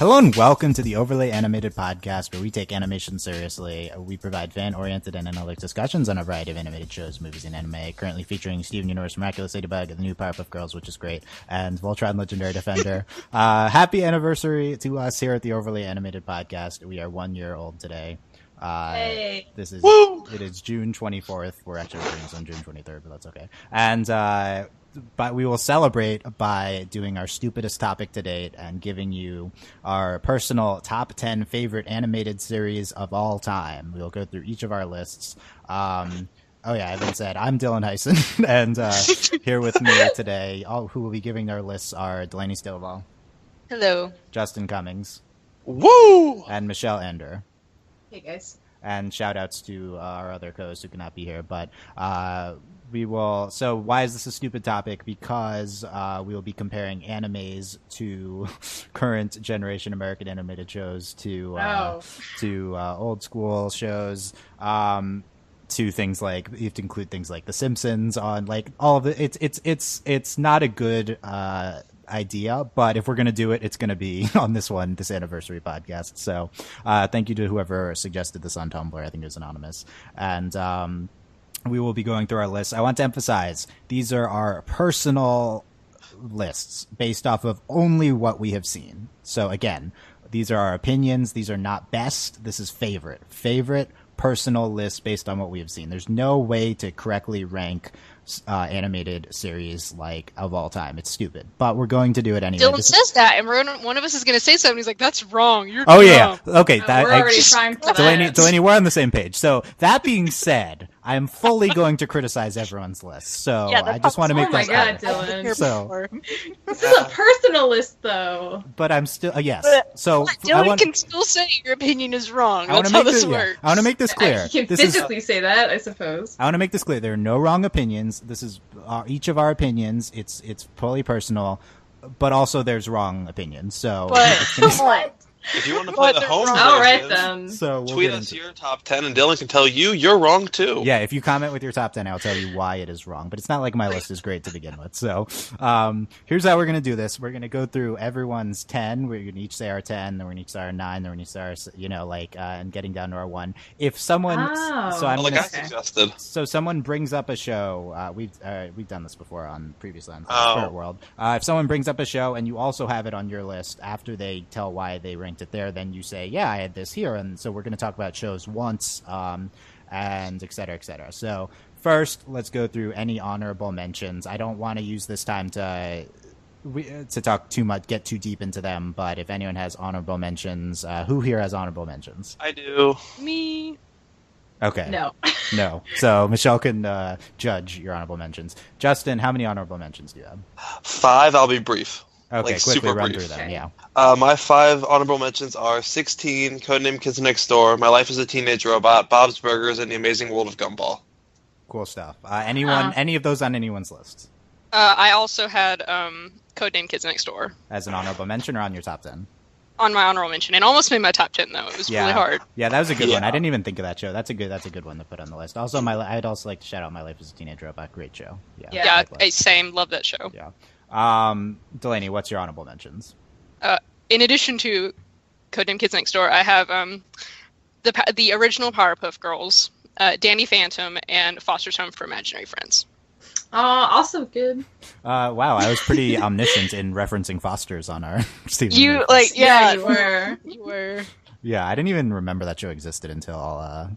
Hello and welcome to the Overly Animated Podcast, where we take animation seriously. We provide fan-oriented and analytic discussions on a variety of animated shows, movies, and anime, currently featuring Steven Universe, Miraculous Ladybug, the new Powerpuff Girls, which is great, and Voltron Legendary Defender. Happy anniversary to us here at the Overly Animated Podcast. We are 1 year old today. Hey. It is June 24th. We're actually recording this on June 23rd, but that's okay. And, but we will celebrate by doing our stupidest topic to date and giving you our personal top 10 favorite animated series of all time. We'll go through each of our lists. I haven't said I'm Dylan Hysen, and here with me today, who will be giving their lists are Delaney Stovall. Hello. Justin Cummings. Woo! And Michelle Anderer. Hey, guys. And shout outs to our other co-hosts who cannot be here, but so why is this a stupid topic? Because we will be comparing animes to current generation American animated shows to old school shows, to things like, you have to include things like The Simpsons on, like, all of it. It's not a good idea, but if we're going to do it, it's going to be on this anniversary podcast. So thank you to whoever suggested this on Tumblr. I think it was anonymous. And we will be going through our lists. I want to emphasize, these are our personal lists based off of only what we have seen. So again, these are our opinions. These are not best. This is favorite personal list based on what we have seen. There's no way to correctly rank animated series like of all time. It's stupid, but we're going to do it anyway. Dylan says that, and one of us is going to say something. He's like, "That's wrong. You're yeah. Okay, we're already trying for that. Delaney, we're on the same page. So that being said, I am fully going to criticize everyone's list. So I just want to make that clear. clear. Oh my God, Dylan. So this is a personal list, though. but I'm still yes. So Dylan can still say your opinion is wrong. That's how this works. I want to make this clear. You can physically say that, I suppose. I want to make this clear. There are no wrong opinions. This is each of our opinions. It's fully personal, but also there's wrong opinions. So What? If you want to play the home All right, version, then. So we'll tweet us your top 10, and Dylan can tell you you're wrong, too. Yeah, if you comment with your top 10, I'll tell you why it is wrong. But it's not like my list is great to begin with. So here's how we're going to do this. We're going to go through everyone's 10. We're going to each say our 10, then we're going to say our 9, then we're going to say our, and getting down to our 1. If someone... suggested. So someone brings up a show. We've done this before on previous on Spirit World. If someone brings up a show and you also have it on your list after they tell why they ranked it there, then you say, yeah, I had this here, and so we're going to talk about shows once, and et cetera, et cetera. So first, let's go through any honorable mentions. I don't want to use this time to talk too much, get too deep into them, but if anyone has honorable mentions, who here has honorable mentions? I do. Me. Okay. No. So Michelle can judge your honorable mentions. Justin, how many honorable mentions do you have? 5, I'll be brief. Okay, quickly super run brief. through them, yeah. My 5 honorable mentions are 16, Codename Kids Next Door, My Life as a Teenage Robot, Bob's Burgers, and The Amazing World of Gumball. Cool stuff. Any of those on anyone's list? I also had Codename Kids Next Door. As an honorable mention or on your top 10? On my honorable mention. It almost made my top 10, though. It was really hard. Yeah, that was a good one. I didn't even think of that show. That's a good one to put on the list. Also, I'd also like to shout out My Life as a Teenage Robot. Great show. Yeah, same. Love that show. Yeah. Delaney, what's your honorable mentions? In addition to Codename Kids Next Door, I have the original Powerpuff Girls, Danny Phantom, and Foster's Home for Imaginary Friends. Also good. Wow, I was pretty omniscient in referencing Fosters on our Steven. You were. You were. Yeah, I didn't even remember that show existed until I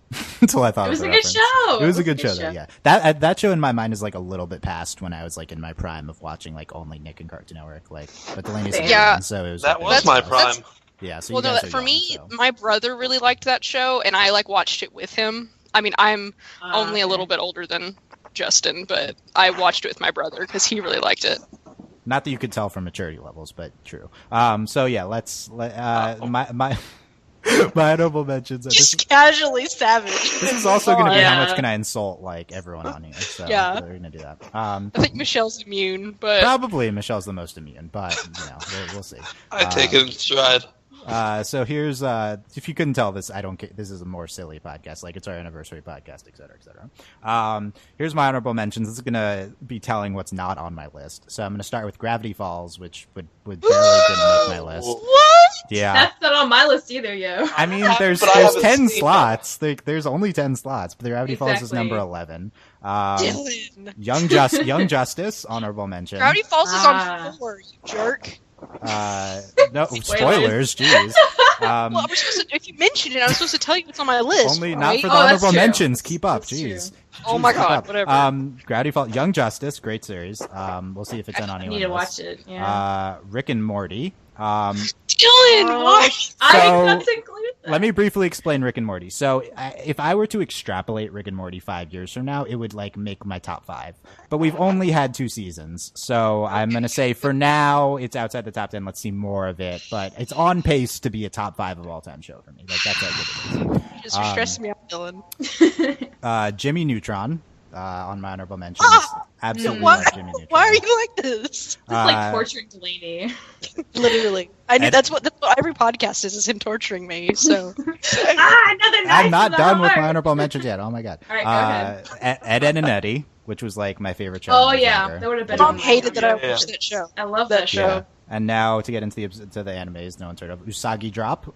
thought it was of the a reference. good show. It was a good show, though, yeah. That show in my mind is like a little bit past when I was like in my prime of watching like only Nick and Cartoon Network, but Delaney's so it was. That was my prime. Yeah, so well, you guys no, are for young, me, so. my brother really liked that show, and I watched it with him. I mean, I'm only a little bit older than Justin, but I watched it with my brother because he really liked it. Not that you could tell from maturity levels, but true. So yeah, my honorable mentions. Just casually savage. This is also going to be how much can I insult like everyone on here. So we're going to do that. I think Michelle's immune, but probably Michelle's the most immune, but we'll see. I take it in stride. So here's if you couldn't tell this, I don't care. This is a more silly podcast, like it's our anniversary podcast, et cetera, et cetera. Here's my honorable mentions. This is gonna be telling what's not on my list. So I'm gonna start with Gravity Falls, which would barely didn't make my list. What? Yeah. That's not on my list either, yo. I mean, there's But I haven't 10 seen slots. There's only 10 slots, but Gravity Falls is Exactly. number 11. Dylan. Young Justice, honorable mention. Gravity Falls is on 4, you jerk. No spoilers. Jeez. Well, I was supposed to, if you mentioned it, I was supposed to tell you it's on my list. Only right? not for the that's honorable true. mentions. Keep up, That's jeez. true. Oh my Keep god, up. whatever. Gravity Falls, Young Justice, great series. We'll see if it's in on I anyone need to list. watch it. Yeah. Rick and Morty. Dylan, Oh, why? I So, got to include that. Let me briefly explain Rick and Morty. So, if I were to extrapolate Rick and Morty 5 years from now, it would like make my top 5. But we've only had 2 seasons, so I'm gonna say for now it's outside the top 10. Let's see more of it, but it's on pace to be a top 5 of all time show for me. Like that's how good it is. You're stressing me out, Dylan. Jimmy Neutron on my honorable mentions. Absolutely Why, love Jimmy Neutron. why are you like this? It's like torturing Delaney. Literally, I knew Ed- that's what every podcast is him torturing me. So Another knife I'm not in the done with heart. my honorable mentions yet. Oh my god. All right, go ahead. Ed, Ed and Eddie, which was like my favorite show. Oh when I was yeah, younger. that would have been. Mom on hated that I Yeah. watched that show. I love that show. Yeah. And now to get into the animes, no one's heard of Usagi Drop.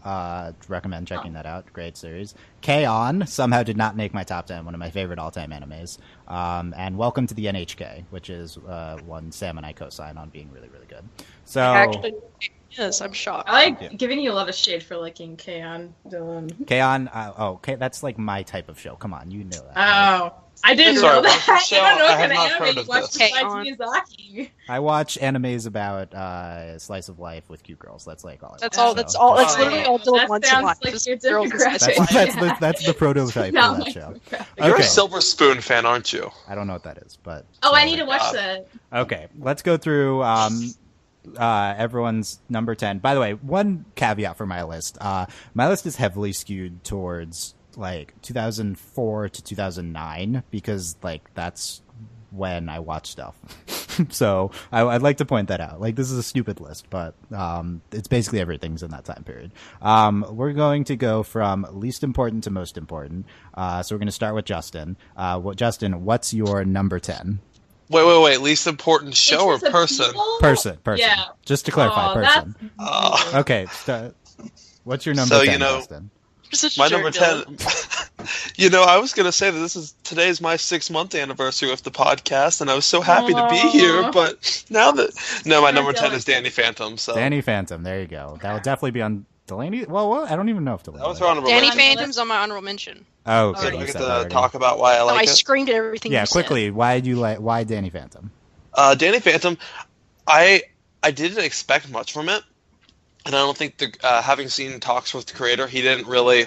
Recommend checking that out. Great series. K-On! Somehow did not make my top 10. One of my favorite all-time animes. And Welcome to the NHK, which is one Sam and I co-sign on being really, really good. So Actually, yes, I'm shocked. I like Yeah. giving you a lot of shade for liking K-On! Dylan. K-On! That's like my type of show. Come on, you know that. Oh, I didn't Sorry, know that. Michelle, I don't know what I have kind of not anime heard you of watch this. besides K-On! Miyazaki. I watch animes about slice of life with cute girls. That's like all. I That's watch, all. so- That's all. That's Oh, literally all Dylan that wants in sounds life. like is your girls and demographic. sex. That's the prototype Not for that my show. demographic. You're Okay. a Silver Spoon fan, aren't you? I don't know what that is, but Oh, so, I need to watch God. that. Okay, let's go through everyone's number 10. By the way, one caveat for my list. My list is heavily skewed towards like 2004 to 2009 because like that's when I watch stuff. So I'd like to point that out. Like this is a stupid list, but it's basically everything's in that time period. We're going to go from least important to most important. So we're going to start with Justin. Justin, what's your number 10? Wait. Least important show or In terms of person? people? Person. Yeah. Just to clarify, Oh, person. that's- Okay. What's your number So, 10, you know, Justin? You're such a My jerk, number Dylan. 10. I was gonna say that today's my 6-month anniversary of the podcast, and I was so happy to be here. Aw. But now that my number 10 is Danny Phantom. So Danny Phantom. There you go. That will definitely be on Delaney. Well, I don't even know if Delaney. that was her honorable Danny mention. Phantom's on my honorable mention. Oh, So okay. do I You get said that to already. talk about why I No, I like it? screamed at everything. Yeah, you said. quickly. Why Danny Phantom? Danny Phantom, I didn't expect much from it, and I don't think having seen talks with the creator, he didn't really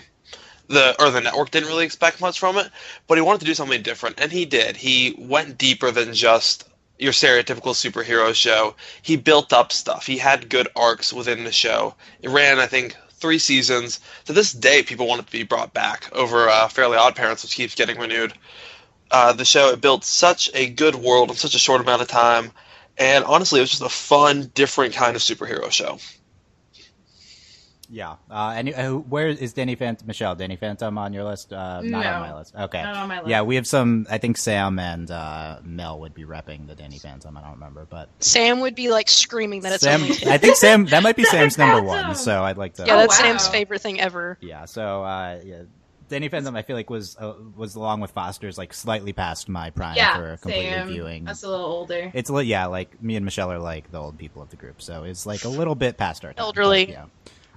the network didn't really expect much from it, but he wanted to do something different, and he did. He went deeper than just your stereotypical superhero show. He built up stuff. He had good arcs within the show. It ran, I think, 3 seasons. To this day, people want it to be brought back over Fairly Odd Parents, which keeps getting renewed. The show, it built such a good world in such a short amount of time, and honestly, it was just a fun, different kind of superhero show. Yeah. And where is Danny Phantom? Michelle, Danny Phantom on your list? Not No. on my list. Okay. Not on my list. Yeah, we have some. I think Sam and Mel would be repping the Danny Phantom. I don't remember, but Sam would be like screaming that it's Sam. only. I think Sam. That might be Sam's number Phantom. 1. So I'd like to. Yeah, that's wow. Sam's favorite thing ever. Yeah. So yeah. Danny Phantom, I feel like was along with Foster's like slightly past my prime for completely same. viewing. That's a little older. It's like me and Michelle are like the old people of the group, so it's like a little bit past our time. Elderly. Yeah.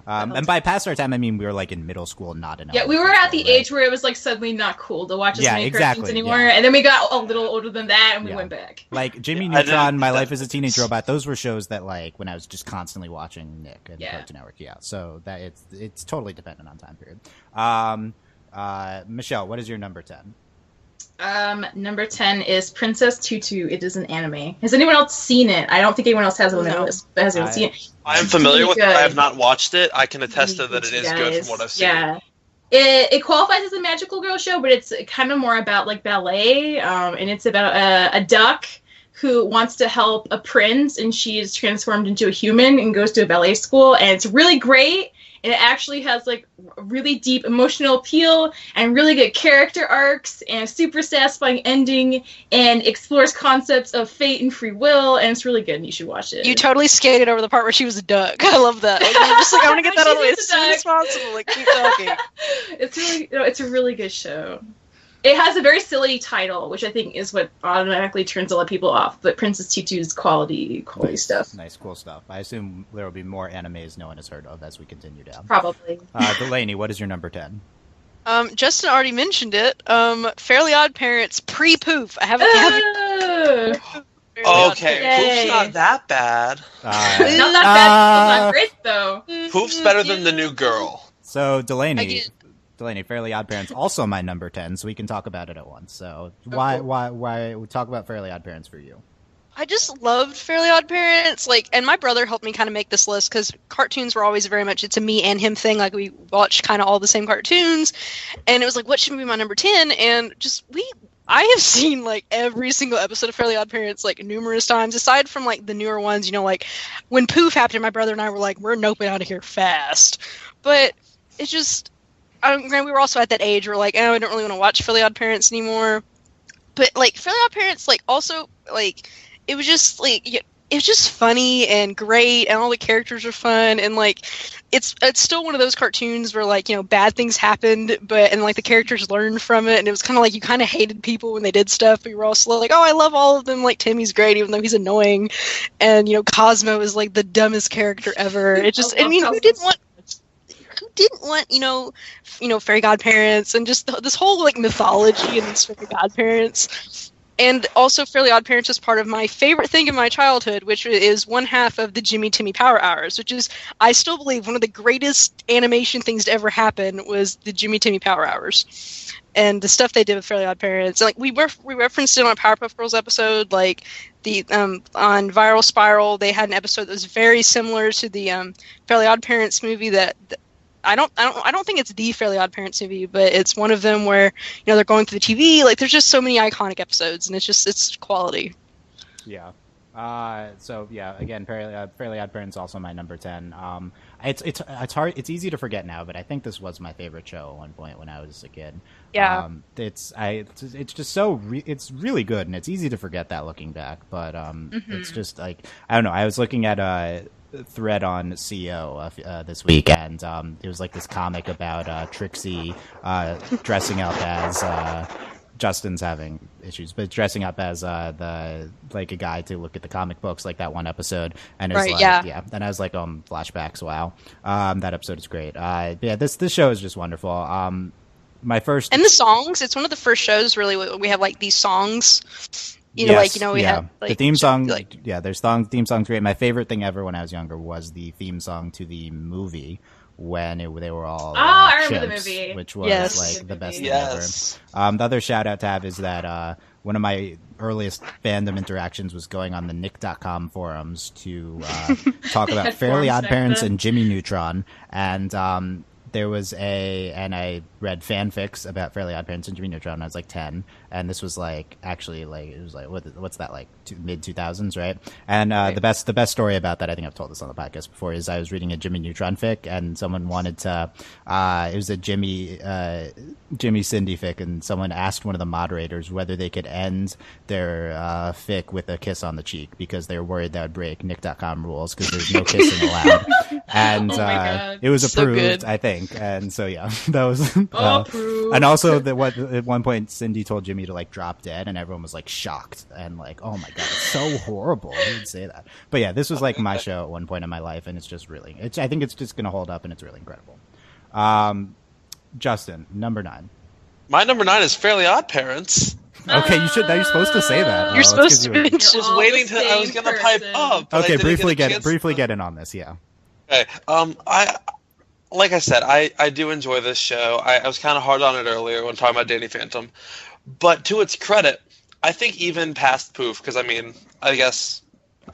And by past our time, I mean we were like in middle school, not in. Yeah, we were elementary at the school, right? age where it was like suddenly not cool to watch as Yeah, many exactly, cartoons anymore, yeah. and then we got a little older than that, and we Yeah. went back. Like Jimmy I didn't- Neutron, My Life as a Teenage Robot. Those were shows that like when I was just constantly watching Nick and Yeah. Cartoon Network. Yeah, so that it's totally dependent on time period. Michelle, what is your number 10? Number 10 is Princess Tutu. It is an anime. Has anyone else seen it? I don't think anyone else has it on their No. list, but has anyone seen it? I am familiar with it. Good. I have not watched it. I can attest to that it is good Guys, from what I've seen. Yeah. It qualifies as a magical girl show, but it's kind of more about like ballet, and it's about a duck who wants to help a prince, and she is transformed into a human and goes to a ballet school, and it's really great. and it actually has like really deep emotional appeal and really good character arcs and a super satisfying ending, and explores concepts of fate and free will, and it's really good and you should watch it. You totally skated over the part where she was a duck. I love that. Like, I'm just like, I want to get that out of the way as soon as possible. Like, keep talking. It's a really good show. It has a very silly title, which I think is what automatically turns a lot of people off. But Princess Tutu's quality stuff. Nice, cool stuff. I assume there will be more animes no one has heard of as we continue down. Probably. Delaney, what is your number 10? Justin already mentioned it. Fairly Odd Parents pre-Poof. I haven't. Okay, Poof's not that bad. Not that bad. It's not great though. Poof's better than the new girl. So Delaney, Fairly Odd Parents, also my number 10, so we can talk about it at once. So why we talk about Fairly Odd Parents for you? I just loved Fairly Odd Parents, like, and my brother helped me kind of make this list because cartoons were always very much, it's a me and him thing. Like, we watched kind of all the same cartoons, and it was like, what should be my number 10? And I have seen like every single episode of Fairly Odd Parents like numerous times, aside from like the newer ones. You know, like when Poof happened, my brother and I were like, we're noping out of here fast. But it's just, we were also at that age where like, oh, I don't really want to watch Fairly Odd Parents anymore. But like Fairly Odd Parents, like also like it was just like it was just funny and great, and all the characters are fun, and like it's still one of those cartoons where like, you know, bad things happened, and like the characters learned from it, and it was kind of like you kind of hated people when they did stuff, but you were also like, oh, I love all of them. Like Timmy's great, even though he's annoying, and you know, Cosmo is like the dumbest character ever. It just, I mean, who didn't want you know fairy godparents and just this whole like mythology and these fairy godparents. And also Fairly Odd Parents is part of my favorite thing in my childhood, which is one half of the Jimmy Timmy Power Hours, which is, I still believe, one of the greatest animation things to ever happen was the Jimmy Timmy Power Hours. And the stuff they did with Fairly Odd Parents. Like, we referenced it on a Powerpuff Girls episode, like the on Viral Spiral, they had an episode that was very similar to the Fairly Odd Parents movie that I don't think it's the Fairly Odd Parents movie, but it's one of them where, you know, they're going through the TV. Like, there's just so many iconic episodes, and it's quality. Yeah. So yeah, again, Fairly Odd Parents also my number 10. It's hard. It's easy to forget now, but I think this was my favorite show at one point when I was a kid. Yeah. It's just so it's really good, and it's easy to forget that looking back. But it's just like, I don't know. I was looking at thread on CO this week, and it was like this comic about Trixie dressing up as Justin's having issues, but dressing up as a guy to look at the comic books, like that one episode, and it's like, yeah, and I was like, flashbacks, wow, that episode is great. This show is just wonderful. My first, and the songs, it's one of the first shows really we have like these songs. We had like, the theme song. There's theme songs great. My favorite thing ever when I was younger was the theme song to the movie when they were all I remember chimps, the movie, which was like the best thing ever. The other shout out to have is that one of my earliest fandom interactions was going on the Nick.com forums to talk about Fairly Odd Parents and Jimmy Neutron, and there was and I read fanfics about Fairly Odd Parents and Jimmy Neutron when I was like 10, and this was like actually like it was like what's that, like mid 2000s, right? And the best story about that, I think I've told this on the podcast before, is I was reading a Jimmy Neutron fic, and someone wanted to it was a Jimmy Cindy fic, and someone asked one of the moderators whether they could end their fic with a kiss on the cheek because they were worried that would break Nick.com rules because there's no kissing allowed, and it was approved, I think, and so yeah, that was and also at one point Cindy told Jimmy to like drop dead, and everyone was like shocked and like, oh my god, it's so horrible he would say that. But yeah, this was like my show at one point in my life, and it's just really, I think it's just gonna hold up, and it's really incredible. Justin, number 9. My number 9 is Fairly Odd Parents. Okay, you're supposed to say that. You're supposed to. I was waiting to. I was gonna pipe up. Okay, briefly get in on this. Yeah. Okay. Like I said, I do enjoy this show. I was kind of hard on it earlier when talking about Danny Phantom, but to its credit, I think even past Poof, because I mean, I guess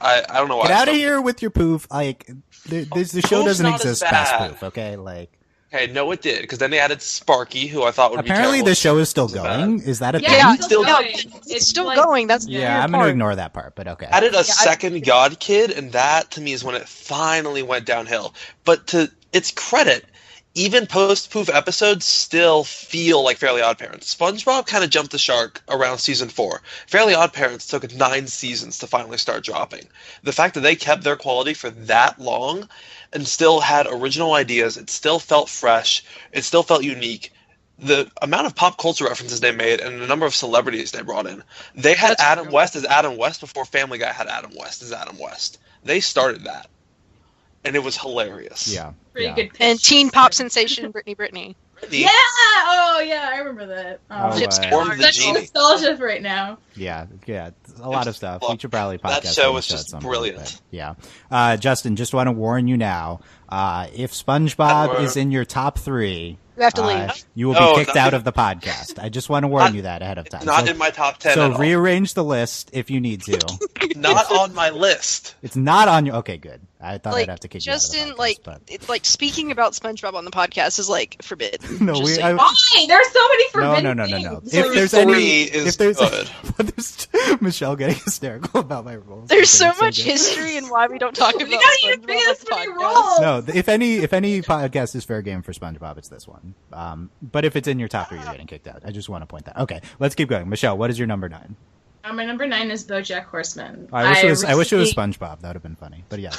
I don't know why. Get out of here with your Poof. Like the show doesn't exist past Poof. Okay, like. Okay, no, it did, because then they added Sparky, who I thought would apparently be terrible. the show is still going. Is that a thing? Yeah, it's still going. It's still going. That's I'm going to ignore that part, but okay. Added a second God Kid, and that to me is when it finally went downhill. But its credit, even post-poof episodes still feel like Fairly Odd Parents. SpongeBob kind of jumped the shark around season 4. Fairly Odd Parents took 9 seasons to finally start dropping. The fact that they kept their quality for that long and still had original ideas, it still felt fresh, it still felt unique. The amount of pop culture references they made and the number of celebrities they brought in. They had Adam West as Adam West before Family Guy had Adam West as Adam West. They started that. And it was hilarious. Yeah. Pretty good pitch. And teen pop sensation Brittany. Yeah! Oh, yeah, I remember that. Such nostalgia right now. Yeah, a lot of stuff. We should probably podcast that show was just brilliant. Yeah. Justin, just want to warn you now, if SpongeBob is in your top 3... You have to leave. You will be kicked out of the podcast. I just want to warn you that ahead of time. Not in my top 10 So at all. rearrange the list if you need to. Not on my list. It's not on your... Okay, good. I thought I'd have to kick Justin, you out of the podcast. It's like speaking about SpongeBob on the podcast is like forbidden. No, Just I- Why? There's so many forbidden No. things. If there's good. there's Michelle getting hysterical about my rules. There's so It's much good. history and why we don't talk about We don't even SpongeBob pay on this the many podcast. rules. No, if any podcast is fair game for SpongeBob, it's this one. But if it's in your top 3, you're getting kicked out. I just want to point that. Okay, let's keep going. Michelle, what is your number 9? My number 9 is BoJack Horseman. I wish it was SpongeBob. That would have been funny. But yeah.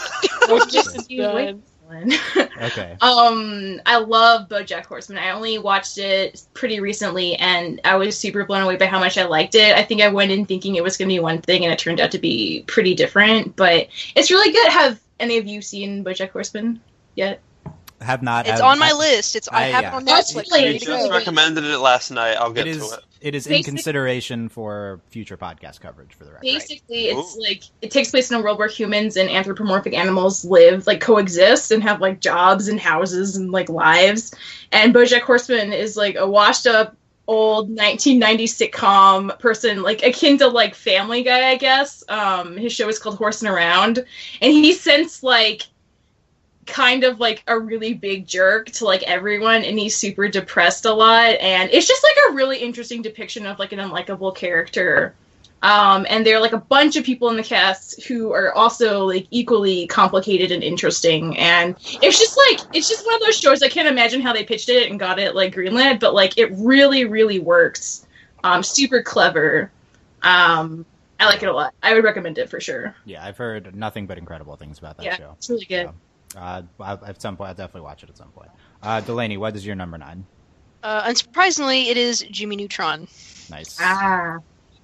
Okay. I love BoJack Horseman. I only watched it pretty recently, and I was super blown away by how much I liked it. I think I went in thinking it was going to be one thing, and it turned out to be pretty different. But it's really good. Have any of you seen BoJack Horseman yet? Have not. It's on my list. I have it on Netflix. really Ready to Just go. recommended it last night. I'll get to it. It is in consideration for future podcast coverage, for the record. Basically, it's like it takes place in a world where humans and anthropomorphic animals live, like coexist, and have like jobs and houses and like lives. And BoJack Horseman is like a washed-up old 1990s sitcom person, like akin to like Family Guy, I guess. His show is called Horsing Around, and he's since like kind of like a really big jerk to like everyone, and he's super depressed a lot, and it's just like a really interesting depiction of like an unlikable character. And there are like a bunch of people in the cast who are also like equally complicated and interesting, and it's just one of those shows. I can't imagine how they pitched it and got it like greenlit, but like it really works. Super clever. I like it a lot. I would recommend it for sure. Yeah, I've heard nothing but incredible things about that show. Yeah, it's really good. So, at some point, I'll definitely watch it at some point. Delaney, what is your number 9? Unsurprisingly, it is Jimmy Neutron. Nice.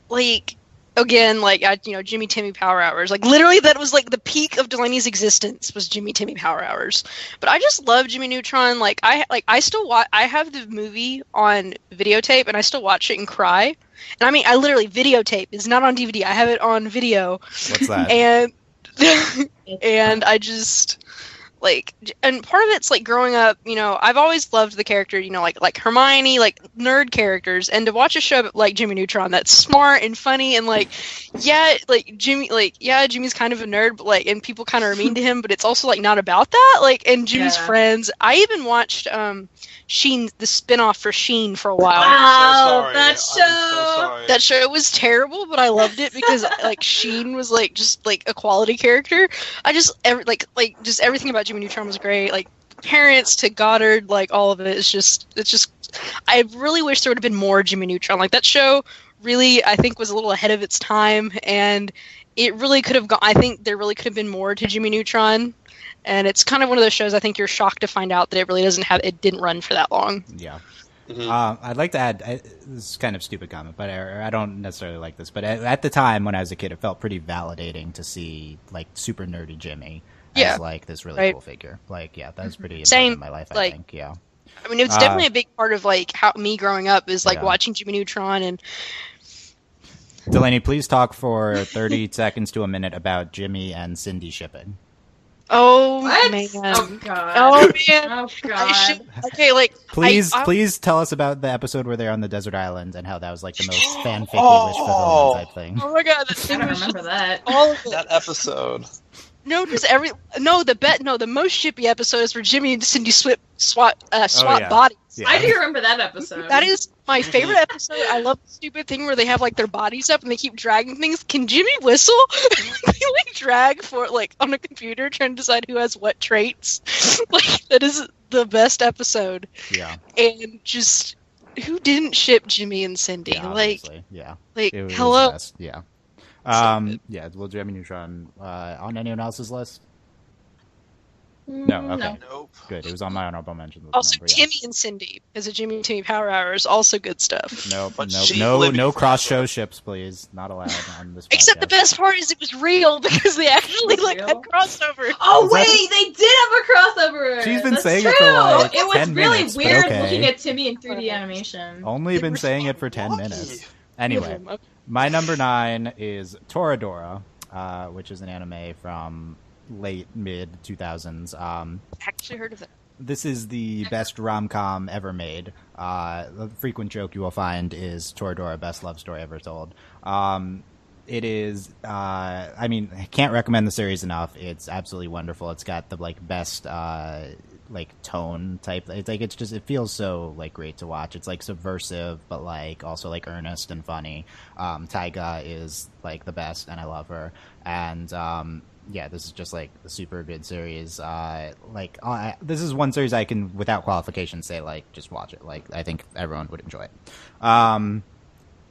Like, again, like, Jimmy Timmy Power Hours. Like, literally, that was like the peak of Delaney's existence was Jimmy Timmy Power Hours. But I just love Jimmy Neutron. I still watch. I have the movie on videotape, and I still watch it and cry. And I mean, I literally videotape. It's not on DVD. I have it on video. What's that? And and I just. And part of it's like growing up, I've always loved the character, like Hermione, like nerd characters, and to watch a show like Jimmy Neutron that's smart and funny and Jimmy's kind of a nerd, but and people kind of are mean to him, but it's also like not about that, and Jimmy's friends. I even watched Sheen, the spinoff for Sheen for a while. Wow, I'm so sorry. That show was terrible, but I loved it because Sheen was just a quality character. I just just everything about Jimmy Neutron was great. Like parents to Goddard, all of it. It's just. I really wish there would have been more Jimmy Neutron. Like that show really, I think, was a little ahead of its time, and it really could have gone. I think there really could have been more to Jimmy Neutron. And it's kind of one of those shows I think you're shocked to find out that it really it didn't run for that long. Yeah. Mm-hmm. I'd like to add, this is kind of a stupid comment, but I don't necessarily like this, but at the time when I was a kid, it felt pretty validating to see super nerdy Jimmy as this really cool figure. That was pretty important in my life, I think. Yeah. I mean, it's definitely a big part of how me growing up is watching Jimmy Neutron. And Delaney, please talk for 30 seconds to a minute about Jimmy and Cindy shipping. Oh, what? man. Oh, God. Oh, man. Oh, God. Please tell us about the episode where they're on the desert island and how that was the most fan-ficky wish fulfillment type thing. Oh, my God. I don't remember that. All of it. That episode. the most shippy episode is where Jimmy and Cindy swap yeah. bodies. Yeah. I do remember that episode. That is my favorite episode. I love the stupid thing where they have like their bodies up and they keep dragging things. Can Jimmy whistle? They like drag for like on a computer trying to decide who has what traits. Like that is the best episode. Yeah. And just who didn't ship Jimmy and Cindy? Yeah, like obviously. Yeah. Like It was hello. the best. Yeah. Yeah. Well, do you have a Neutron on anyone else's list? No. Okay. No. Nope. Good. It was on my honorable mentions. Also, Remember, Timmy yes. and Cindy, because of Jimmy and Timmy Power Hour is also good stuff. Nope. But Nope. she No. lived No cross forever. show ships, please. Not allowed on this. Except the podcast. best part is it was real because they actually Was like real? had crossover. Oh Is that- wait, they did have a crossover. She's been That's saying true. it for, like, it was 10 really minutes, but weird okay. looking at Timmy in 3D animation. Only They been were saying so it for 10 lucky. minutes. Anyway, Okay. my number 9 is Toradora, which is an anime from late mid 2000s. Actually heard of that. This is the best rom-com ever made. The frequent joke you will find is Toradora, best love story ever told. It is, I mean, I can't recommend the series enough. It's absolutely wonderful. It's got the like best like tone type. It's like it feels so like great to watch. It's like subversive, but like also like earnest and funny. Taiga is like the best, and I love her. And yeah, this is just like a super good series. This is one series I can, without qualification, say like just watch it. Like I think everyone would enjoy it.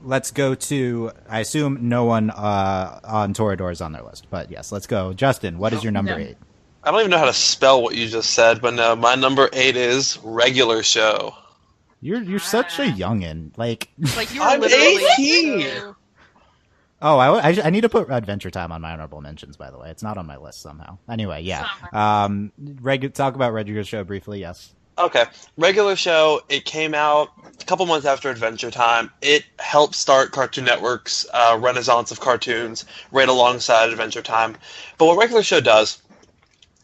Let's go to. I assume no one on Toradora is on their list, but yes, let's go. Justin, what is your number No. 8? I don't even know how to spell what you just said, but no, my number 8 is Regular Show. You're such a youngin. Like, Like you were I'm literally 18. oh, I need to put Adventure Time on my honorable mentions. By the way, it's not on my list somehow. Anyway, yeah. Talk about Regular Show briefly. Yes. Okay, Regular Show, it came out a couple months after Adventure Time. It helped start Cartoon Network's renaissance of cartoons right alongside Adventure Time. But what Regular Show does,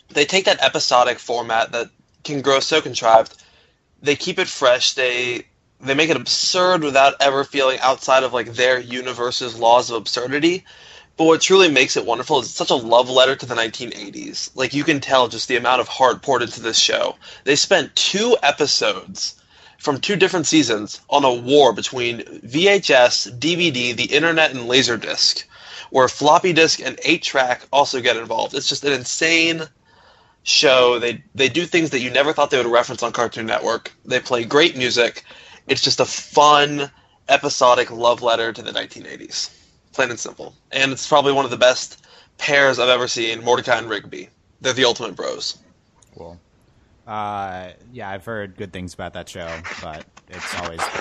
they take that episodic format that can grow so contrived, they keep it fresh, they make it absurd without ever feeling outside of like their universe's laws of absurdity. But what truly makes it wonderful is it's such a love letter to the 1980s. Like, you can tell just the amount of heart poured into this show. They spent 2 episodes from 2 different seasons on a war between VHS, DVD, the internet, and Laserdisc, where floppy disk and 8-track also get involved. It's just an insane show. They do things that you never thought they would reference on Cartoon Network. They play great music. It's just a fun, episodic love letter to the 1980s. Plain and simple. And it's probably one of the best pairs I've ever seen, Mordecai and Rigby. They're the ultimate bros. Cool. Yeah, I've heard good things about that show, but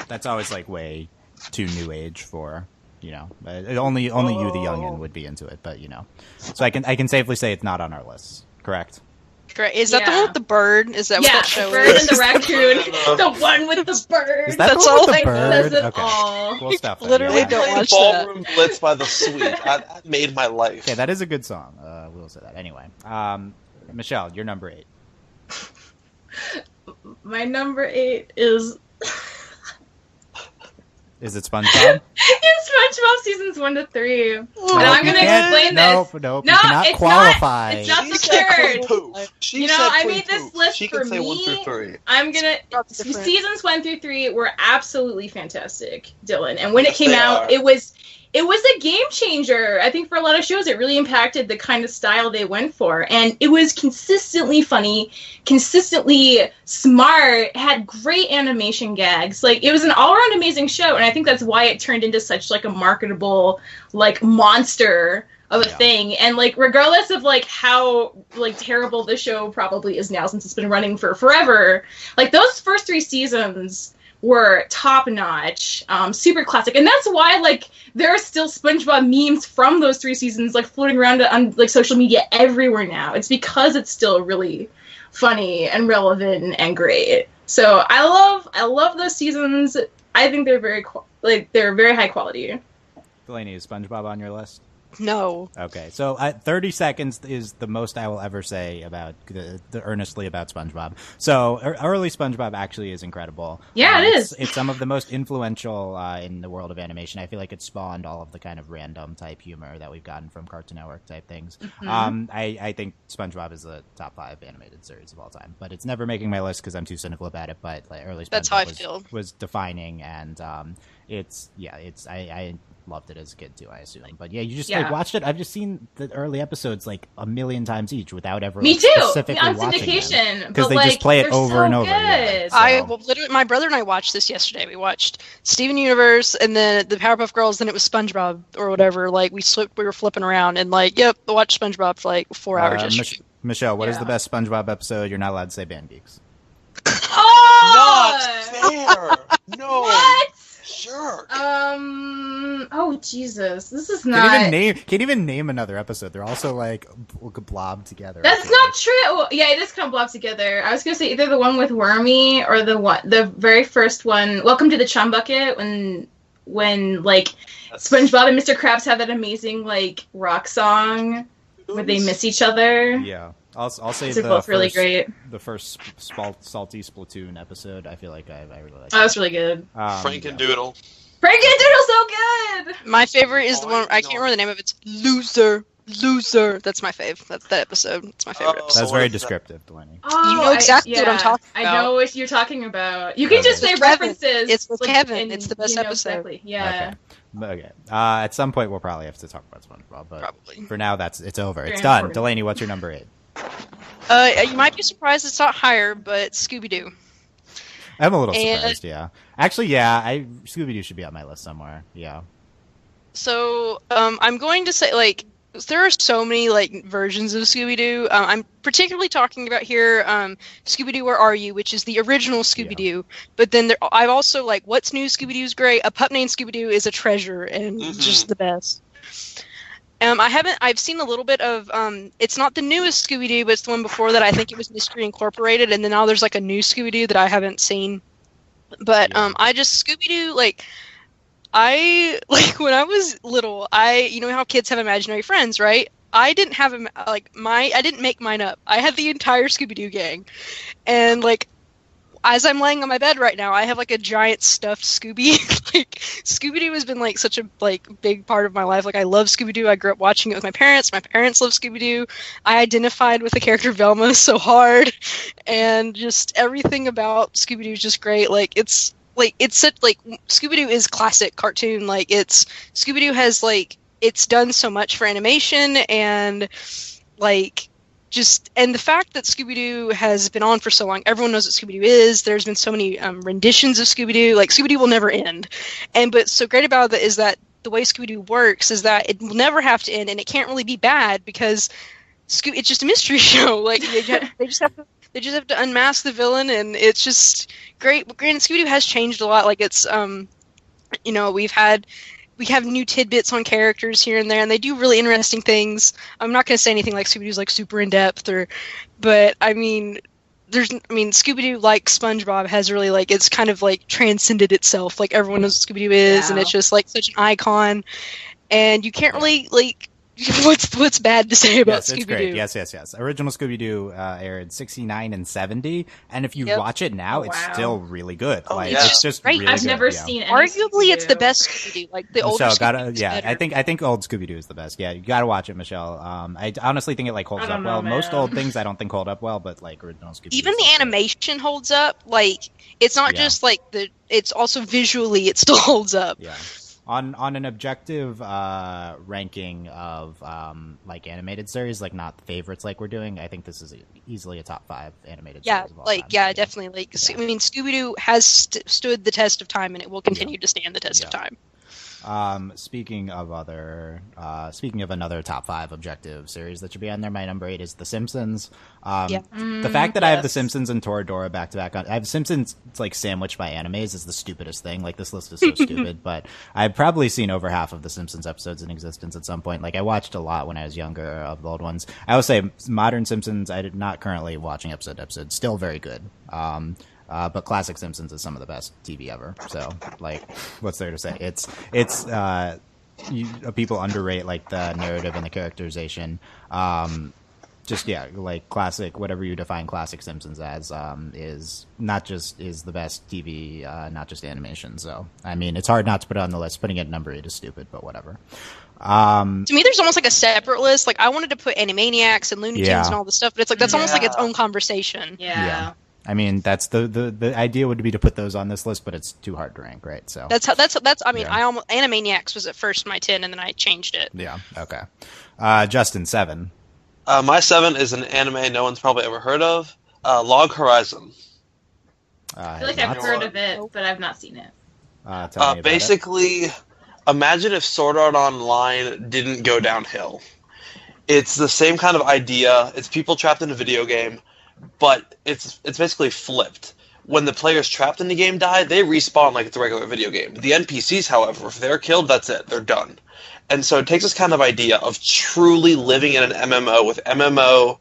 that's always like way too new age for, you know, only you, the youngin, would be into it. But you know, so I can safely say it's not on our list. Correct. Great. Is that the Yeah. one with the bird? Is that what Yeah, that show the bird is? and the raccoon. The one with the bird. Is that That's the one all with the I know. bird? Says it Okay. all. Cool stuff. then, Literally yeah. don't Played watch Ballroom Blitz by the Sweet. That made my life. Okay, that is a good song. We'll say that anyway. Michelle, you're number 8. My number 8 is Is it SpongeBob? it's SpongeBob seasons 1 to 3. And Nope, I'm you gonna can't- explain nope, this. Nope, No, you cannot it's qualify. not. It's not She the said third. poof. She You know, said I poof made this poof. list She for can say me. 1 through 3. I'm gonna That's different. seasons 1 through 3 were absolutely fantastic, Dylan. And when it came They out, are. it was a game changer. I think for a lot of shows, it really impacted the kind of style they went for, and it was consistently funny, consistently smart, had great animation gags. Like, it was an all-around amazing show, and I think that's why it turned into such like a marketable like monster of a Yeah. thing. And like, regardless of like how like terrible the show probably is now, since it's been running for forever, like those first 3 seasons were top notch, super classic, and that's why like there are still SpongeBob memes from those 3 seasons like floating around on like social media everywhere now. It's because it's still really funny and relevant and great. So I love those seasons. I think they're they're very high quality. Delaney, is SpongeBob on your list? No. Okay, so 30 seconds is the most I will ever say about the earnestly about SpongeBob. So early SpongeBob actually is incredible. Yeah, it is. It's some of the most influential in the world of animation. I feel like it spawned all of the kind of random type humor that we've gotten from Cartoon Network type things. Mm-hmm. I think SpongeBob is the top 5 animated series of all time, but it's never making my list because I'm too cynical about it. But like, early That's how I SpongeBob feel. was defining, and I loved it as a kid too, I assume. But yeah, you just like watched it. I've just seen the early episodes like a million times each without ever Me like, too. specifically On watching syndication, because they like, just play it they're over so and over. good. Yeah, so. I literally, my brother and I watched this yesterday. We watched Steven Universe and then the Powerpuff Girls, then it was SpongeBob or whatever. Like we were flipping around and like, yep, watched SpongeBob for like 4 hours yesterday. Michelle, what is the best SpongeBob episode? You're not allowed to say Band Geeks. Oh! Not fair. No. What? Sure. Oh Jesus, this is Can't not. even name another episode. They're also like blobbed together. That's not true. Well, yeah, it is kind of blobbed together. I was gonna say either the one with Wormy or the very first one. Welcome to the Chum Bucket when like SpongeBob and Mr. Krabs have that amazing like rock song where they miss each other. Yeah. I'll say they're both really great. The first Salty Splatoon episode, I feel like I really like. Oh, that's really good. Frankendoodle. Frankendoodle's so good. My favorite is the one I can't remember the name of it. It's Loser. That's my fave. That's that episode. It's my favorite episode. That's very descriptive, Delaney. Oh, you know exactly what I'm talking about. I know what you're talking about. You can just say references. It's with like, Kevin. It's the best episode. Exactly. Yeah. Okay. At some point, we'll probably have to talk about SpongeBob, but Probably. for now, it's over. Very it's done. important. Delaney, what's your number 8? You might be surprised it's not higher, but Scooby-Doo. I'm a little surprised, yeah. Actually, yeah, Scooby-Doo should be on my list somewhere, yeah. So, I'm going to say, like, there are so many, like, versions of Scooby-Doo. I'm particularly talking about here Scooby-Doo, Where Are You?, which is the original Scooby-Doo. Yeah. But then I've also, like, What's New Scooby-Doo is great. A Pup Named Scooby-Doo is a treasure and just the best. I've seen a little bit of, it's not the newest Scooby-Doo, but it's the one before that. I think it was Mystery Incorporated, and then now there's, like, a new Scooby-Doo that I haven't seen. But, Scooby-Doo, like, when I was little, you know how kids have imaginary friends, right? I didn't have, I didn't make mine up. I had the entire Scooby-Doo gang. And, like, as I'm laying on my bed right now, I have like a giant stuffed Scooby. Like Scooby-Doo has been like such a big part of my life. Like I love Scooby-Doo. I grew up watching it with my parents. My parents love Scooby-Doo. I identified with the character Velma so hard, and just everything about Scooby-Doo is just great. It's such Scooby-Doo is classic cartoon. Like Scooby-Doo has it's done so much for animation and and the fact that Scooby-Doo has been on for so long, everyone knows what Scooby-Doo is. There's been so many renditions of Scooby-Doo. Like, Scooby-Doo will never end. But so great about it is that the way Scooby-Doo works is that it will never have to end, and it can't really be bad because it's just a mystery show. Like, they just have to unmask the villain, and it's just great. But granted, Scooby-Doo has changed a lot. Like, it's, we have new tidbits on characters here and there, and they do really interesting things. I'm not going to say anything like Scooby-Doo's like super in depth, but I mean, Scooby-Doo, like SpongeBob, has really it's kind of transcended itself. Like everyone knows what Scooby-Doo is, and it's just such an icon, and you can't really what's bad to say about Scooby-Doo? It's great. Yes. Original Scooby-Doo aired 69 and 70, and if you watch it now, it's still really good. It's just great. really I've good. never seen any Arguably, Scooby-Doo. it's the best Scooby-Doo. Like the older Scooby-Doo. I think old Scooby-Doo is the best. Yeah, you gotta watch it, Michelle. I honestly think it holds up well. Man. Most old things I don't think hold up well, but original Scooby-Doo. Even the animation holds up. It's not just it's also visually it still holds up. Yeah. On an objective ranking of animated series, not the favorites we're doing, I think this is easily a top 5 animated series of all time. Definitely. Scooby-Doo has stood the test of time, and it will continue to stand the test of time. Speaking of another top 5 objective series that should be on there, my number 8 is The Simpsons. The fact that I have The Simpsons and Toradora back to back on, I have Simpsons sandwiched by animes is the stupidest thing. This list is so stupid, but I've probably seen over half of the Simpsons episodes in existence at some point. I watched a lot when I was younger of the old ones. I would say modern Simpsons, I did not currently watching episode, still very good. But classic Simpsons is some of the best TV ever. So, what's there to say? It's people underrate like the narrative and the characterization. Like classic, whatever you define classic Simpsons as, is the best TV, not just animation. So, I mean, it's hard not to put it on the list. Putting it at number 8 is stupid, but whatever. To me, there's almost like a separate list. Like, I wanted to put Animaniacs and Looney Tunes and all this stuff, but it's like that's almost like its own conversation. Yeah. I mean, that's the idea would be to put those on this list, but it's too hard to rank, right? So that's. I mean, Animaniacs was at first my 10, and then I changed it. Yeah. Okay. Justin, 7. My 7 is an anime no one's probably ever heard of. Log Horizon. I feel like I've heard of it, but I've not seen it. Tell me basically, imagine if Sword Art Online didn't go downhill. It's the same kind of idea. It's people trapped in a video game, but it's basically flipped. When the players trapped in the game die, they respawn like it's a regular video game. The NPCs, however, if they're killed, that's it. They're done. And so it takes this kind of idea of truly living in an MMO with MMO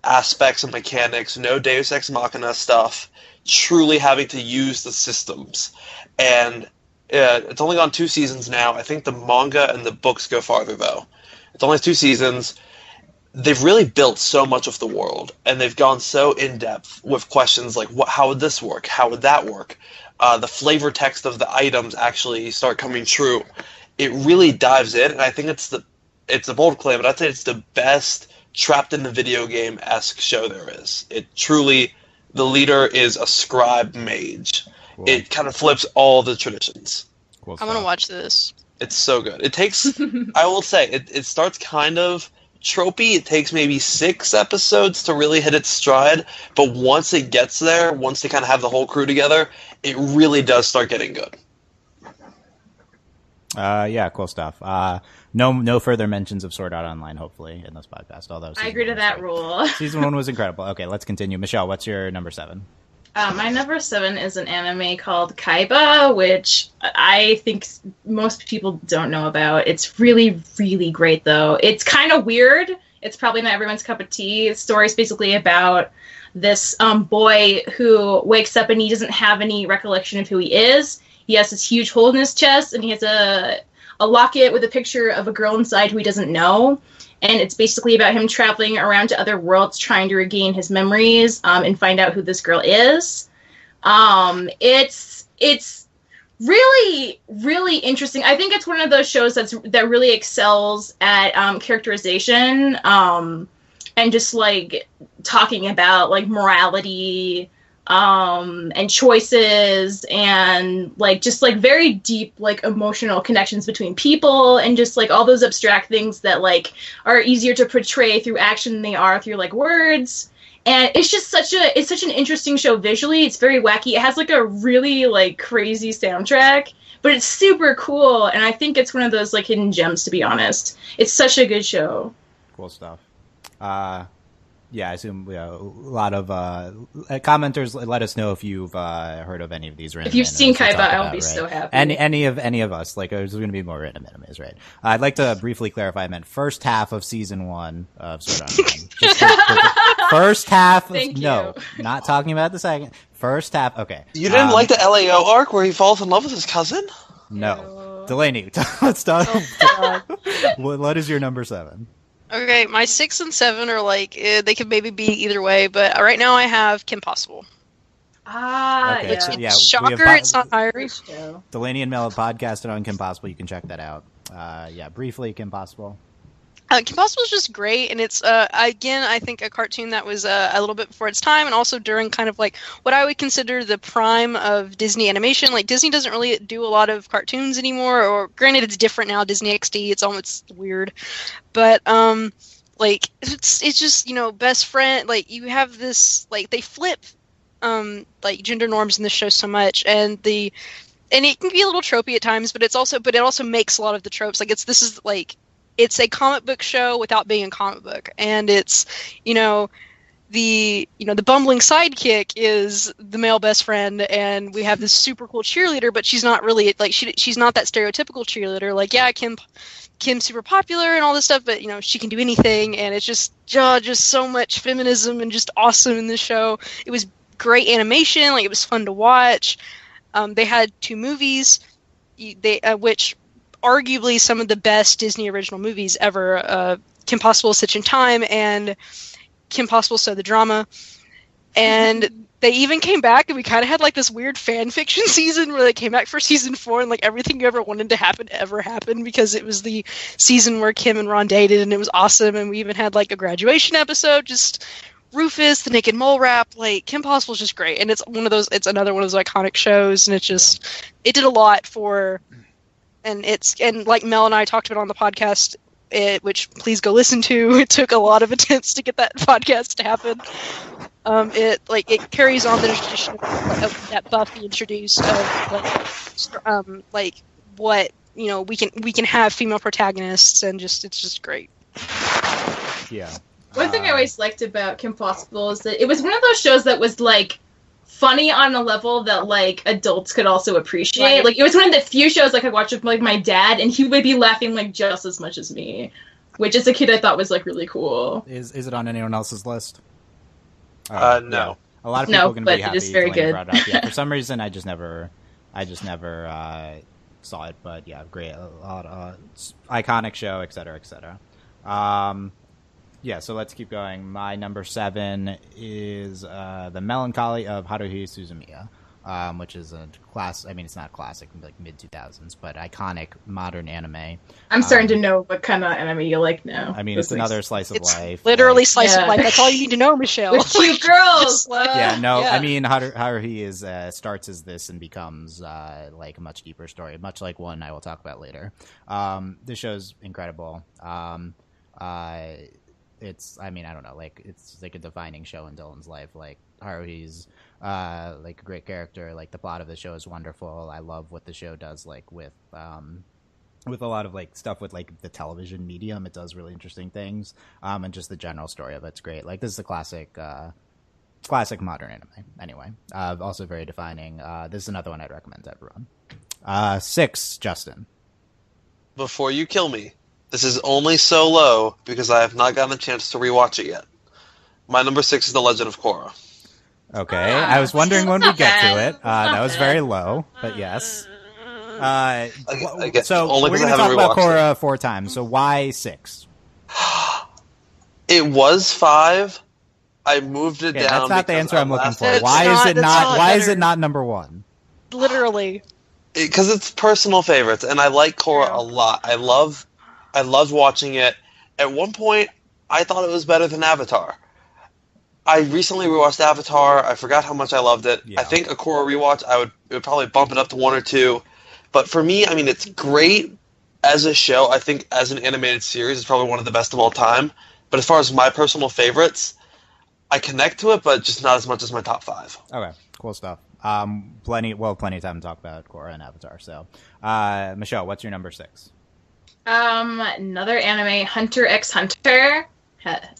aspects and mechanics, no Deus Ex Machina stuff, truly having to use the systems. And it's only gone 2 seasons now. I think the manga and the books go farther, though. It's only 2 seasons. They've really built so much of the world, and they've gone so in-depth with questions like, how would this work? How would that work? The flavor text of the items actually start coming true. It really dives in, and I think it's a bold claim, but I'd say it's the best trapped in the video game-esque show there is. It truly, the leader is a scribe mage. Cool. It kind of flips all the traditions. Cool. I want to watch this. It's so good. It takes, I will say, it starts kind of tropey. It takes maybe 6 episodes to really hit its stride, but once it gets there, once they kind of have the whole crew together, it really does start getting good. Cool stuff. No further mentions of Sword Art Online, hopefully, in this podcast. Although I agree to that rule. Season 1 was incredible. Okay, let's continue. Michelle, what's your number 7? My number 7 is an anime called Kaiba, which I think most people don't know about. It's really, really great, though. It's kind of weird. It's probably not everyone's cup of tea. The story's basically about this boy who wakes up and he doesn't have any recollection of who he is. He has this huge hole in his chest, and he has a locket with a picture of a girl inside who he doesn't know. And it's basically about him traveling around to other worlds, trying to regain his memories and find out who this girl is. It's really, really interesting. I think it's one of those shows that really excels at characterization and just like talking about like morality. And choices and like just like very deep like emotional connections between people and just like all those abstract things that like are easier to portray through action than they are through like words. And it's just such an interesting show visually. It's very wacky. It has like a really like crazy soundtrack, but it's super cool. And I think it's one of those like hidden gems, to be honest. It's such a good show. Cool stuff. Yeah, I assume a lot of commenters let us know if you've heard of any of these. If you've seen Kaiba, I'll be so happy. Any of us, like there's going to be more random animes, right? I'd like to briefly clarify. I meant first half of season 1 of Sword Art Online. First half. No, not talking about the second. First half. Okay. You didn't like the LAO arc where he falls in love with his cousin? No. Delaney, let's talk. What is your number 7? Okay, my 6 and 7 are like, they could maybe be either way, but right now I have Kim Possible. Okay, yeah. Shocker, it's not higher. Delaney and Mel have podcasted on Kim Possible. You can check that out. Briefly, Kim Possible. Kim Possible is just great, and it's, again, I think a cartoon that was a little bit before its time, and also during kind of like what I would consider the prime of Disney animation. Like, Disney doesn't really do a lot of cartoons anymore, or granted, it's different now, Disney XD, it's almost weird. But, like, it's just, best friend, like, you have this, like, they flip, like, gender norms in this show so much, and it can be a little tropey at times, but it also makes a lot of the tropes. Like, it's a comic book show without being a comic book, and it's, the bumbling sidekick is the male best friend, and we have this super cool cheerleader, but she's not really like she's not that stereotypical cheerleader. Like, yeah, Kim's super popular and all this stuff, but she can do anything, and it's just so much feminism and just awesome in this show. It was great animation, like it was fun to watch. They had 2 movies, which arguably some of the best Disney original movies ever. Kim Possible, Stitch in Time, and Kim Possible, So the Drama. And they even came back, and we kind of had like this weird fan fiction season where they came back for season 4, and like everything you ever wanted to happen ever happened, because it was the season where Kim and Ron dated, and it was awesome. And we even had like a graduation episode, just Rufus, the naked mole rap. Like, Kim Possible's just great, and it's another one of those iconic shows, and it did a lot for, and like Mel and I talked about on the podcast, which please go listen to. It took a lot of attempts to get that podcast to happen. It carries on the tradition of that Buffy introduced of what we can have female protagonists, and it's just great. Yeah. One thing I always liked about Kim Possible is that it was one of those shows that was like funny on a level that like adults could also appreciate. Right. Like, it was one of the few shows I could watch with like my dad, and he would be laughing like just as much as me, which as a kid I thought was like really cool. Is it on anyone else's list? No. Yeah. A lot of people can be happy. It is very good. Brought it up. Yeah, for some reason, I just never saw it. But yeah, great, iconic show, etc., etc. Yeah, so let's keep going. My number 7 is The Melancholy of Haruhi Suzumiya, which is a class. I mean, it's not classic, like mid-2000s, but iconic modern anime. I'm starting to know what kind of anime you like now. I mean, it's another slice of life. Literally slice of life. That's all you need to know, Michelle. With cute girls. Yeah, no, yeah. I mean, Haruhi starts as this and becomes like a much deeper story, much like one I will talk about later. This show's incredible. It's, I mean, I don't know, like, it's like a defining show in Dylan's life. Like, Haruhi's like a great character. Like, the plot of the show is wonderful. I love what the show does, like, with a lot of like stuff with like the television medium. It does really interesting things, and just the general story of it's great. Like, this is a classic modern anime. Anyway, also very defining. This is another one I'd recommend to everyone. 6, Justin. Before you kill me, this is only so low because I have not gotten a chance to rewatch it yet. My number 6 is The Legend of Korra. Okay, I was wondering when we get to it. That was very low, but yes. So we're going to talk about Korra 4 times. So why 6? It was 5. I moved it down. That's not the answer I'm looking for. Why is it not number 1? Literally. Because it's personal favorites, and I like Korra a lot. I loved watching it. At one point, I thought it was better than Avatar. I recently rewatched Avatar. I forgot how much I loved it. Yeah. I think a Korra rewatch, it would probably bump it up to 1 or 2. But for me, I mean, it's great as a show. I think as an animated series, it's probably one of the best of all time. But as far as my personal favorites, I connect to it, but just not as much as my top 5. Okay, cool stuff. Plenty of time to talk about Korra and Avatar. So, Michelle, what's your number 6? Another anime, Hunter x Hunter.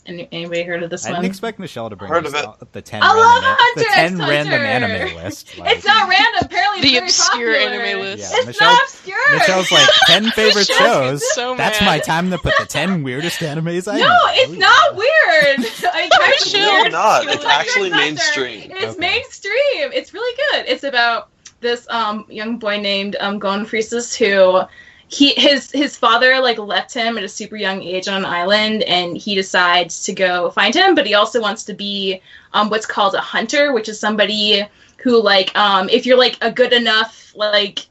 Anybody heard of this one? I didn't expect Michelle to bring the 10 random anime list. Like, it's not random. Apparently, it's the very obscure popular. anime list. Yeah, it's not obscure. Michelle's like 10 favorite shows. So That's my time to put the 10 weirdest animes I know. No, it's not weird. It's really not. It's actually mainstream. It's mainstream. It's really good. It's about this young boy named Gon Freesis who. His father like left him at a super young age on an island, and he decides to go find him, but he also wants to be what's called a hunter, which is somebody who like if you're like a good enough like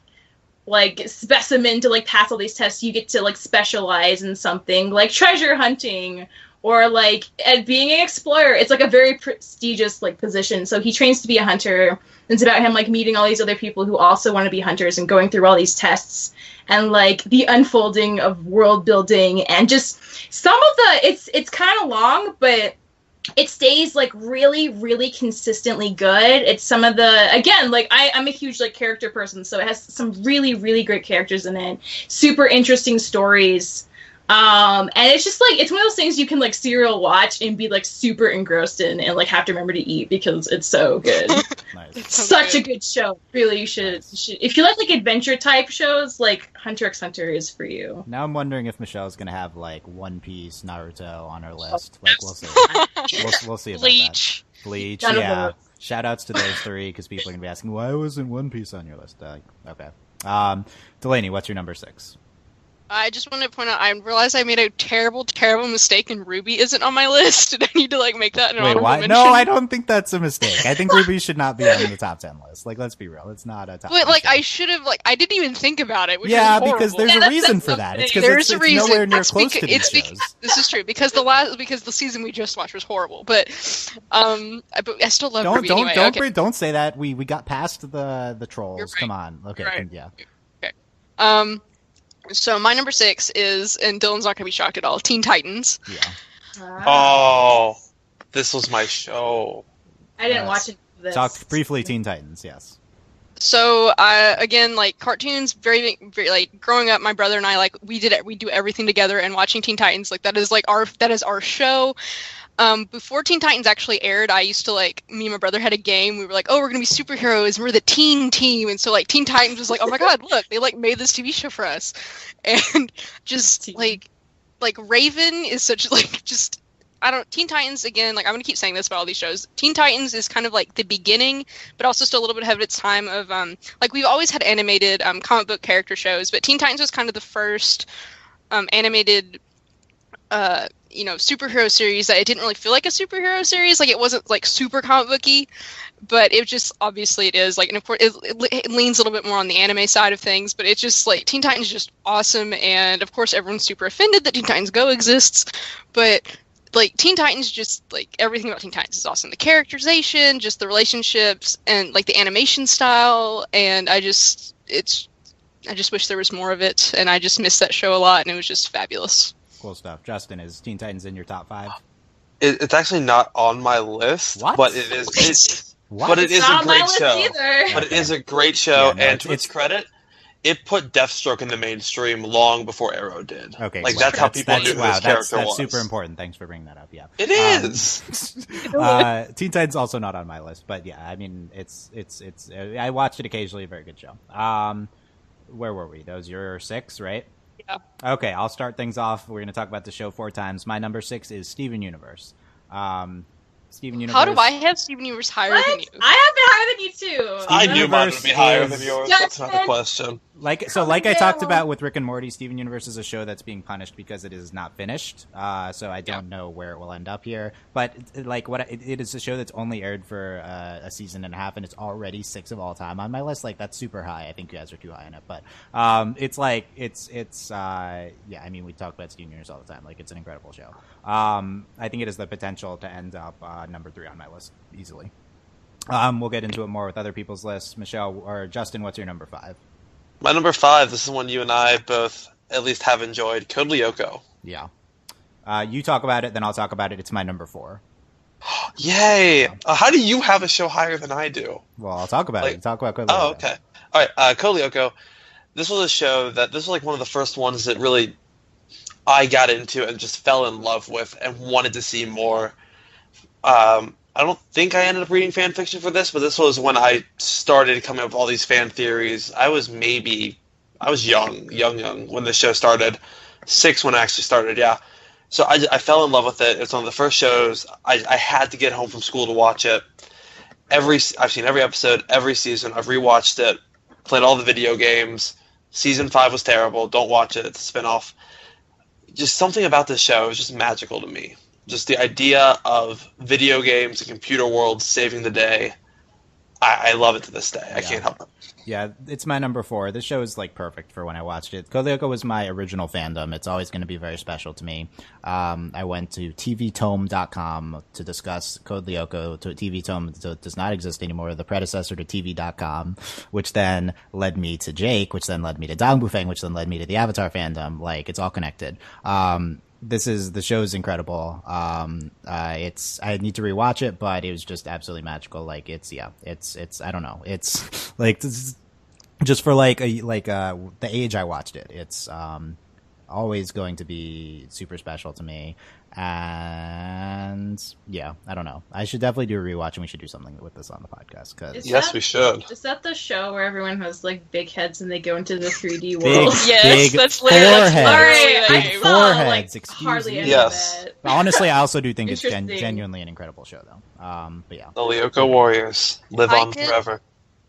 specimen to like pass all these tests, you get to like specialize in something like treasure hunting or like at being an explorer. It's like a very prestigious like position. So he trains to be a hunter. It's about him like meeting all these other people who also want to be hunters and going through all these tests and like the unfolding of world building and just some of the it's kind of long, but it stays like really, really consistently good. It's some of the, again, like I'm a huge like character person, so it has some really, really great characters in it. Super interesting stories. And it's just like, it's one of those things you can like serial watch and be like super engrossed in and like have to remember to eat because it's so good. Nice. It's such a good show. Really, you should, if you like adventure type shows, like Hunter x Hunter is for you. Now I'm wondering if Michelle's gonna have like One Piece, Naruto on her list. Like we'll see. we'll see about Bleach. that. Bleach, yeah. Shout outs to those 3 because people are gonna be asking why wasn't One Piece on your list. Okay. Delaney, what's your number 6? I just wanted to point out, I realized I made a terrible, terrible mistake, and Ruby isn't on my list, and I need to make that an honorable mention. No, I don't think that's a mistake. I think Ruby should not be on the top 10 list. Let's be real. It's not a top 10 But, show. I should have, I didn't even think about it, which is Yeah, horrible. because there's a reason for that. It's because it's nowhere near close to these shows. This is true, because the season we just watched was horrible, but I still love Ruby anyway. Don't say that. We got past the trolls. Right. Come on. Okay, Right. yeah. Okay. So my number 6 is, and Dylan's not going to be shocked at all, Teen Titans. Yeah. Oh, this was my show. I didn't watch it. Talk briefly Teen Titans, yes. So, again, cartoons, very, very, growing up, my brother and I, we do everything together, and watching Teen Titans, that is our show. Before Teen Titans actually aired, I used to, me and my brother had a game. We were like, oh, we're going to be superheroes, and we're the teen team. And so, Teen Titans was like, oh my god, look, they, made this TV show for us. And just, Raven is such, Teen Titans, again, I'm going to keep saying this about all these shows. Teen Titans is kind of, the beginning, but also still a little bit ahead of its time of, we've always had animated comic book character shows, but Teen Titans was kind of the first animated superhero series that it didn't really feel like a superhero series. It wasn't super comic booky, but it just, obviously it is. And of course it leans a little bit more on the anime side of things, but it's just Teen Titans is just awesome. And of course everyone's super offended that Teen Titans Go exists, but Teen Titans, just everything about Teen Titans is awesome. The characterization, just the relationships, and the animation style, and I just wish there was more of it, and I just missed that show a lot, and it was just fabulous. Cool stuff. Justin, is Teen Titans in your top 5? It's actually not on my list, but it is. But it is a great show. But it is a great show, and to its credit, it put Deathstroke in the mainstream long before Arrow did. Okay, that's how people knew who this character was. That's super important. Thanks for bringing that up. Yeah, it is. Teen Titans also not on my list, but yeah, I mean, it's. I watched it occasionally. A very good show. Where were we? That was your 6, right? Yeah. Okay, I'll start things off. We're going to talk about the show 4 times. My number 6 is Steven Universe. Steven Universe. How do I have Steven Universe higher than you? I have it higher than you too. I knew mine would be higher than yours. That's not the question. Like I talked about with Rick and Morty, Steven Universe is a show that's being punished because it is not finished. So I don't know where it will end up here. But it is a show that's only aired for a season and a half, and it's already 6 of all time on my list. That's super high. I think you guys are too high on it, but yeah. I mean, we talk about Steven Universe all the time. It's an incredible show. I think it has the potential to end up number 3 on my list easily. We'll get into it more with other people's lists. Michelle or Justin, what's your number 5? My number 5, this is one you and I both at least have enjoyed, Code Lyoko. Yeah. You talk about it, then I'll talk about it. It's my number 4. Yay! How do you have a show higher than I do? Well, I'll talk about it. Talk about Code Lyoko. Oh, okay. All right, Code Lyoko. This was a show this was one of the first ones that really I got into and just fell in love with and wanted to see more. I don't think I ended up reading fan fiction for this, but this was when I started coming up with all these fan theories. I was young when the show started. 6 when it actually started, yeah. So I fell in love with it. It's one of the first shows. I had to get home from school to watch it. I've seen every episode, every season. I've rewatched it, played all the video games. Season 5 was terrible. Don't watch it. It's a spinoff. Just something about this show is just magical to me. Just the idea of video games and computer worlds saving the day. I love it to this day. I can't help it. Yeah, it's my number 4. This show is perfect for when I watched it. Code Lyoko was my original fandom. It's always going to be very special to me. I went to tvtome.com to discuss Code Lyoko. TV Tome does not exist anymore. The predecessor to TV.com, which then led me to Jake, which then led me to Dong Bufeng, which then led me to the Avatar fandom. It's all connected. The show is incredible. I need to rewatch it, but it was just absolutely magical. It's I don't know. It's just for the age I watched it. It's always going to be super special to me. And yeah, I don't know. I should definitely do a rewatch, and we should do something with this on the podcast. Yes, we should. Is that the show where everyone has big heads and they go into the 3D world? Yes, that's literally foreheads. Big foreheads. Excuse me. Yes. Honestly, I also do think it's genuinely an incredible show, though. But yeah, the Lyoko Warriors live on forever.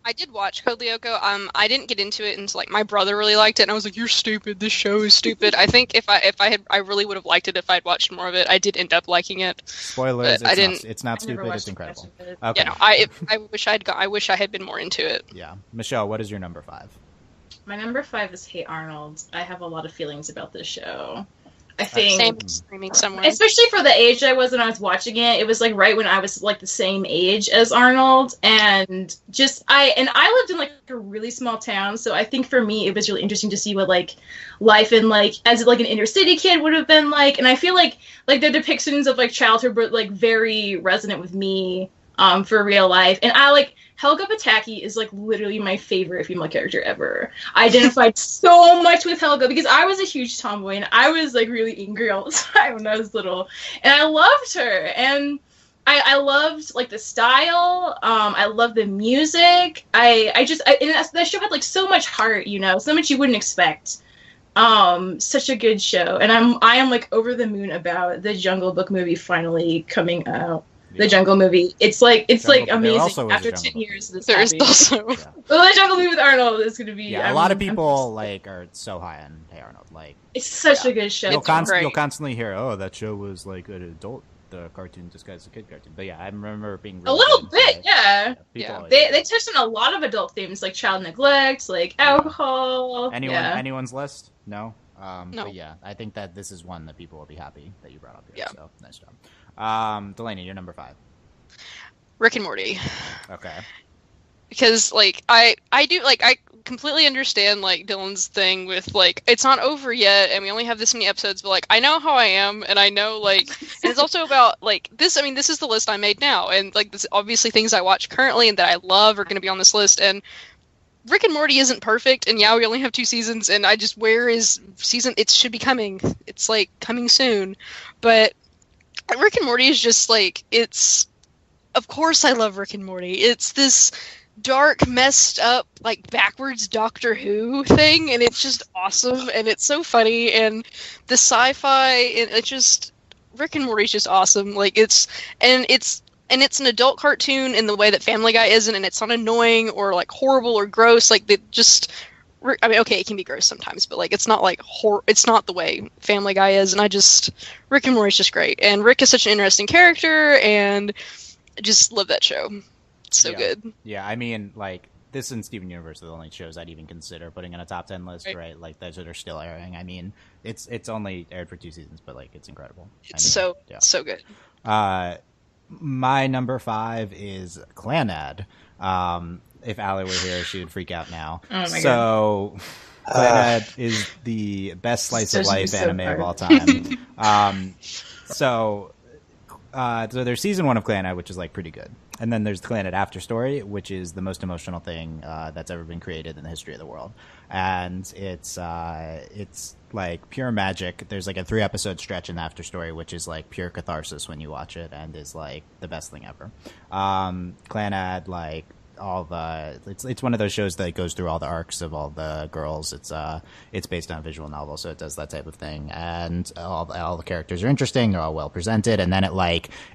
I did watch Code Lyoko. I didn't get into it until like my brother really liked it, and I was like, "You're stupid. This show is stupid." I think if I really would have liked it if I'd watched more of it. I did end up liking it. Spoilers. I didn't. It's not stupid. It's incredible. It. Okay. Yeah, no, I wish I had been more into it. Yeah, Michelle, what is your number 5? My number 5 is Hey Arnold. I have a lot of feelings about this show. I think Same screaming somewhere. Especially for the age I was when I was watching it. It was like right when I was like the same age as Arnold, and I lived in like a really small town, so I think for me it was really interesting to see what like life in like as like an inner city kid would have been like, and I feel like the depictions of like childhood were like very resonant with me for real life, and I like Helga Pataki is like literally my favorite female character ever. I identified so much with Helga because I was a huge tomboy and I was like really angry all the time when I was little, and I loved her, and I loved like the style. I loved the music. And that show had like so much heart, you know, so much you wouldn't expect. Such a good show, and I am like over the moon about the Jungle Book movie finally coming out. The Jungle movie. It's like amazing. After 10 years, this there is also the Jungle movie with Arnold is going to be. Yeah, a lot of people like are so high on Hey Arnold. Like it's such a good show. You'll constantly hear, "Oh, that show was like an adult cartoon disguised as a kid cartoon." But yeah, I remember it being really a little good, bit. Yeah. They touched on a lot of adult themes like child neglect, like alcohol. Anyone's list? No. No. But yeah, I think that this is one that people will be happy that you brought up here. Yeah. So nice job. Delaney, you're number 5. Rick and Morty. Okay. Because like I do like I completely understand like Dylan's thing with like it's not over yet and we only have this many episodes, but like I know how I am, and I know like and it's also about like this. I mean, this is the list I made now, and like this obviously things I watch currently and that I love are going to be on this list. And Rick and Morty isn't perfect, and yeah, we only have 2 seasons, and I just where is season? It should be coming. It's like coming soon, but Rick and Morty is just like it's. Of course, I love Rick and Morty. It's this dark, messed up, like backwards Doctor Who thing, and it's just awesome, and it's so funny, and the sci-fi, and it's just Rick and Morty's just awesome. Like it's an adult cartoon in the way that Family Guy isn't, and it's not annoying or like horrible or gross. Like they just. I mean, okay, it can be gross sometimes, but like it's not like it's not the way Family Guy is, and Rick and Morty's just great, and Rick is such an interesting character, and I just love that show. It's so good. Yeah, I mean, like this and Steven Universe are the only shows I'd even consider putting on a top 10 list, right? Like those that are still airing. I mean, it's only aired for 2 seasons, but like it's incredible. So good. My number 5 is Clanad. If Allie were here, she would freak out now. Oh my God. Clanad is the best slice of life anime of all time. So there's season 1 of Clanad, which is like pretty good, and then there's the Clanad After Story, which is the most emotional thing that's ever been created in the history of the world, and it's like pure magic. There's like a 3-episode stretch in the After Story, which is like pure catharsis when you watch it, and is like the best thing ever. Clanad, like it's one of those shows that goes through all the arcs of all the girls. It's based on a visual novel, so it does that type of thing, and all the characters are interesting. They're all well presented, and then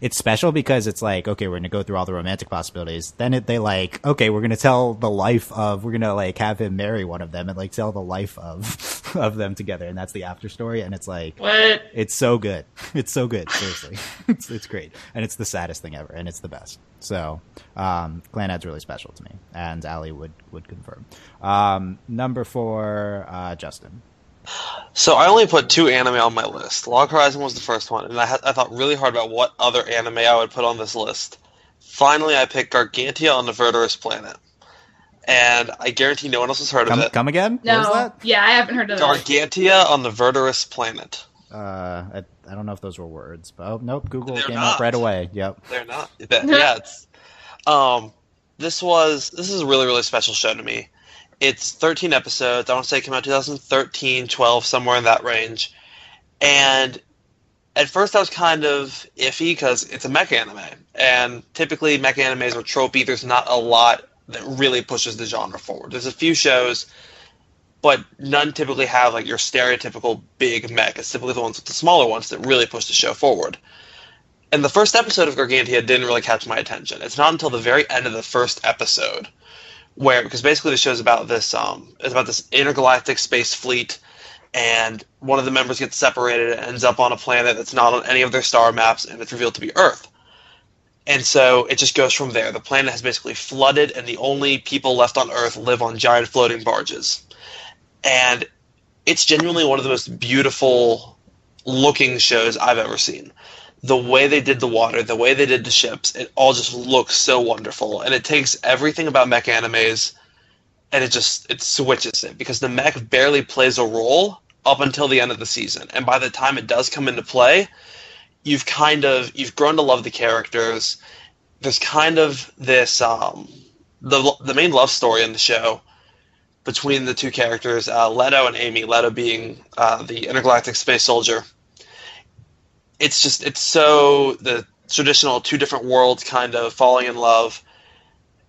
it's special because it's like, okay, we're gonna go through all the romantic possibilities. Then we're gonna tell the life of, we're gonna like have him marry one of them and like tell the life of them together, and that's the After Story. And it's like, what? It's so good. It's so good. Seriously, it's great, and it's the saddest thing ever, and it's the best. So, Clanad's really special to me, and Allie would confirm. Number 4, Justin. So I only put 2 anime on my list. Log Horizon was the first one, and I thought really hard about what other anime I would put on this list. Finally, I picked Gargantia on the Verdurous Planet, and I guarantee no one else has heard of it. Come again? No. What was that? Yeah, I haven't heard of that. Gargantia on the Verdurous Planet. I don't know if those were words, but nope, Google They're came not. up right away. Yep. They're not. Yeah, it's this is a really, really special show to me. It's 13 episodes. I want to say it came out 2013, 12, somewhere in that range. And at first I was kind of iffy because it's a mecha anime. And typically mecha animes are tropey. There's not a lot that really pushes the genre forward. There's a few shows, but none typically have like your stereotypical big mech. It's typically the ones with the smaller ones that really push the show forward. And the first episode of Gargantia didn't really catch my attention. It's not until the very end of the first episode because basically the show's about this intergalactic space fleet, and one of the members gets separated and ends up on a planet that's not on any of their star maps, and it's revealed to be Earth. And so it just goes from there. The planet has basically flooded, and the only people left on Earth live on giant floating barges. And it's genuinely one of the most beautiful looking shows I've ever seen. The way they did the water, the way they did the ships, it all just looks so wonderful. And it takes everything about mech animes and it switches it, because the mech barely plays a role up until the end of the season. And by the time it does come into play, you've grown to love the characters. There's kind of this the main love story in the show between the two characters, Leto and Amy. Leto being the intergalactic space soldier. It's so the traditional two different worlds kind of falling in love.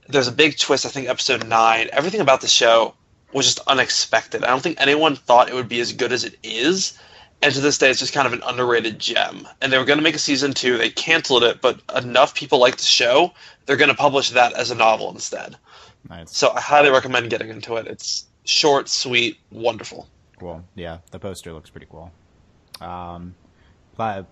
There's a big twist, I think episode 9. Everything about the show was just unexpected. I don't think anyone thought it would be as good as it is. And to this day, it's just kind of an underrated gem. And they were going to make a season 2. They canceled it, but enough people like the show, they're going to publish that as a novel instead. Nice. So I highly recommend getting into it. It's short, sweet, wonderful. Cool. Yeah, the poster looks pretty cool. I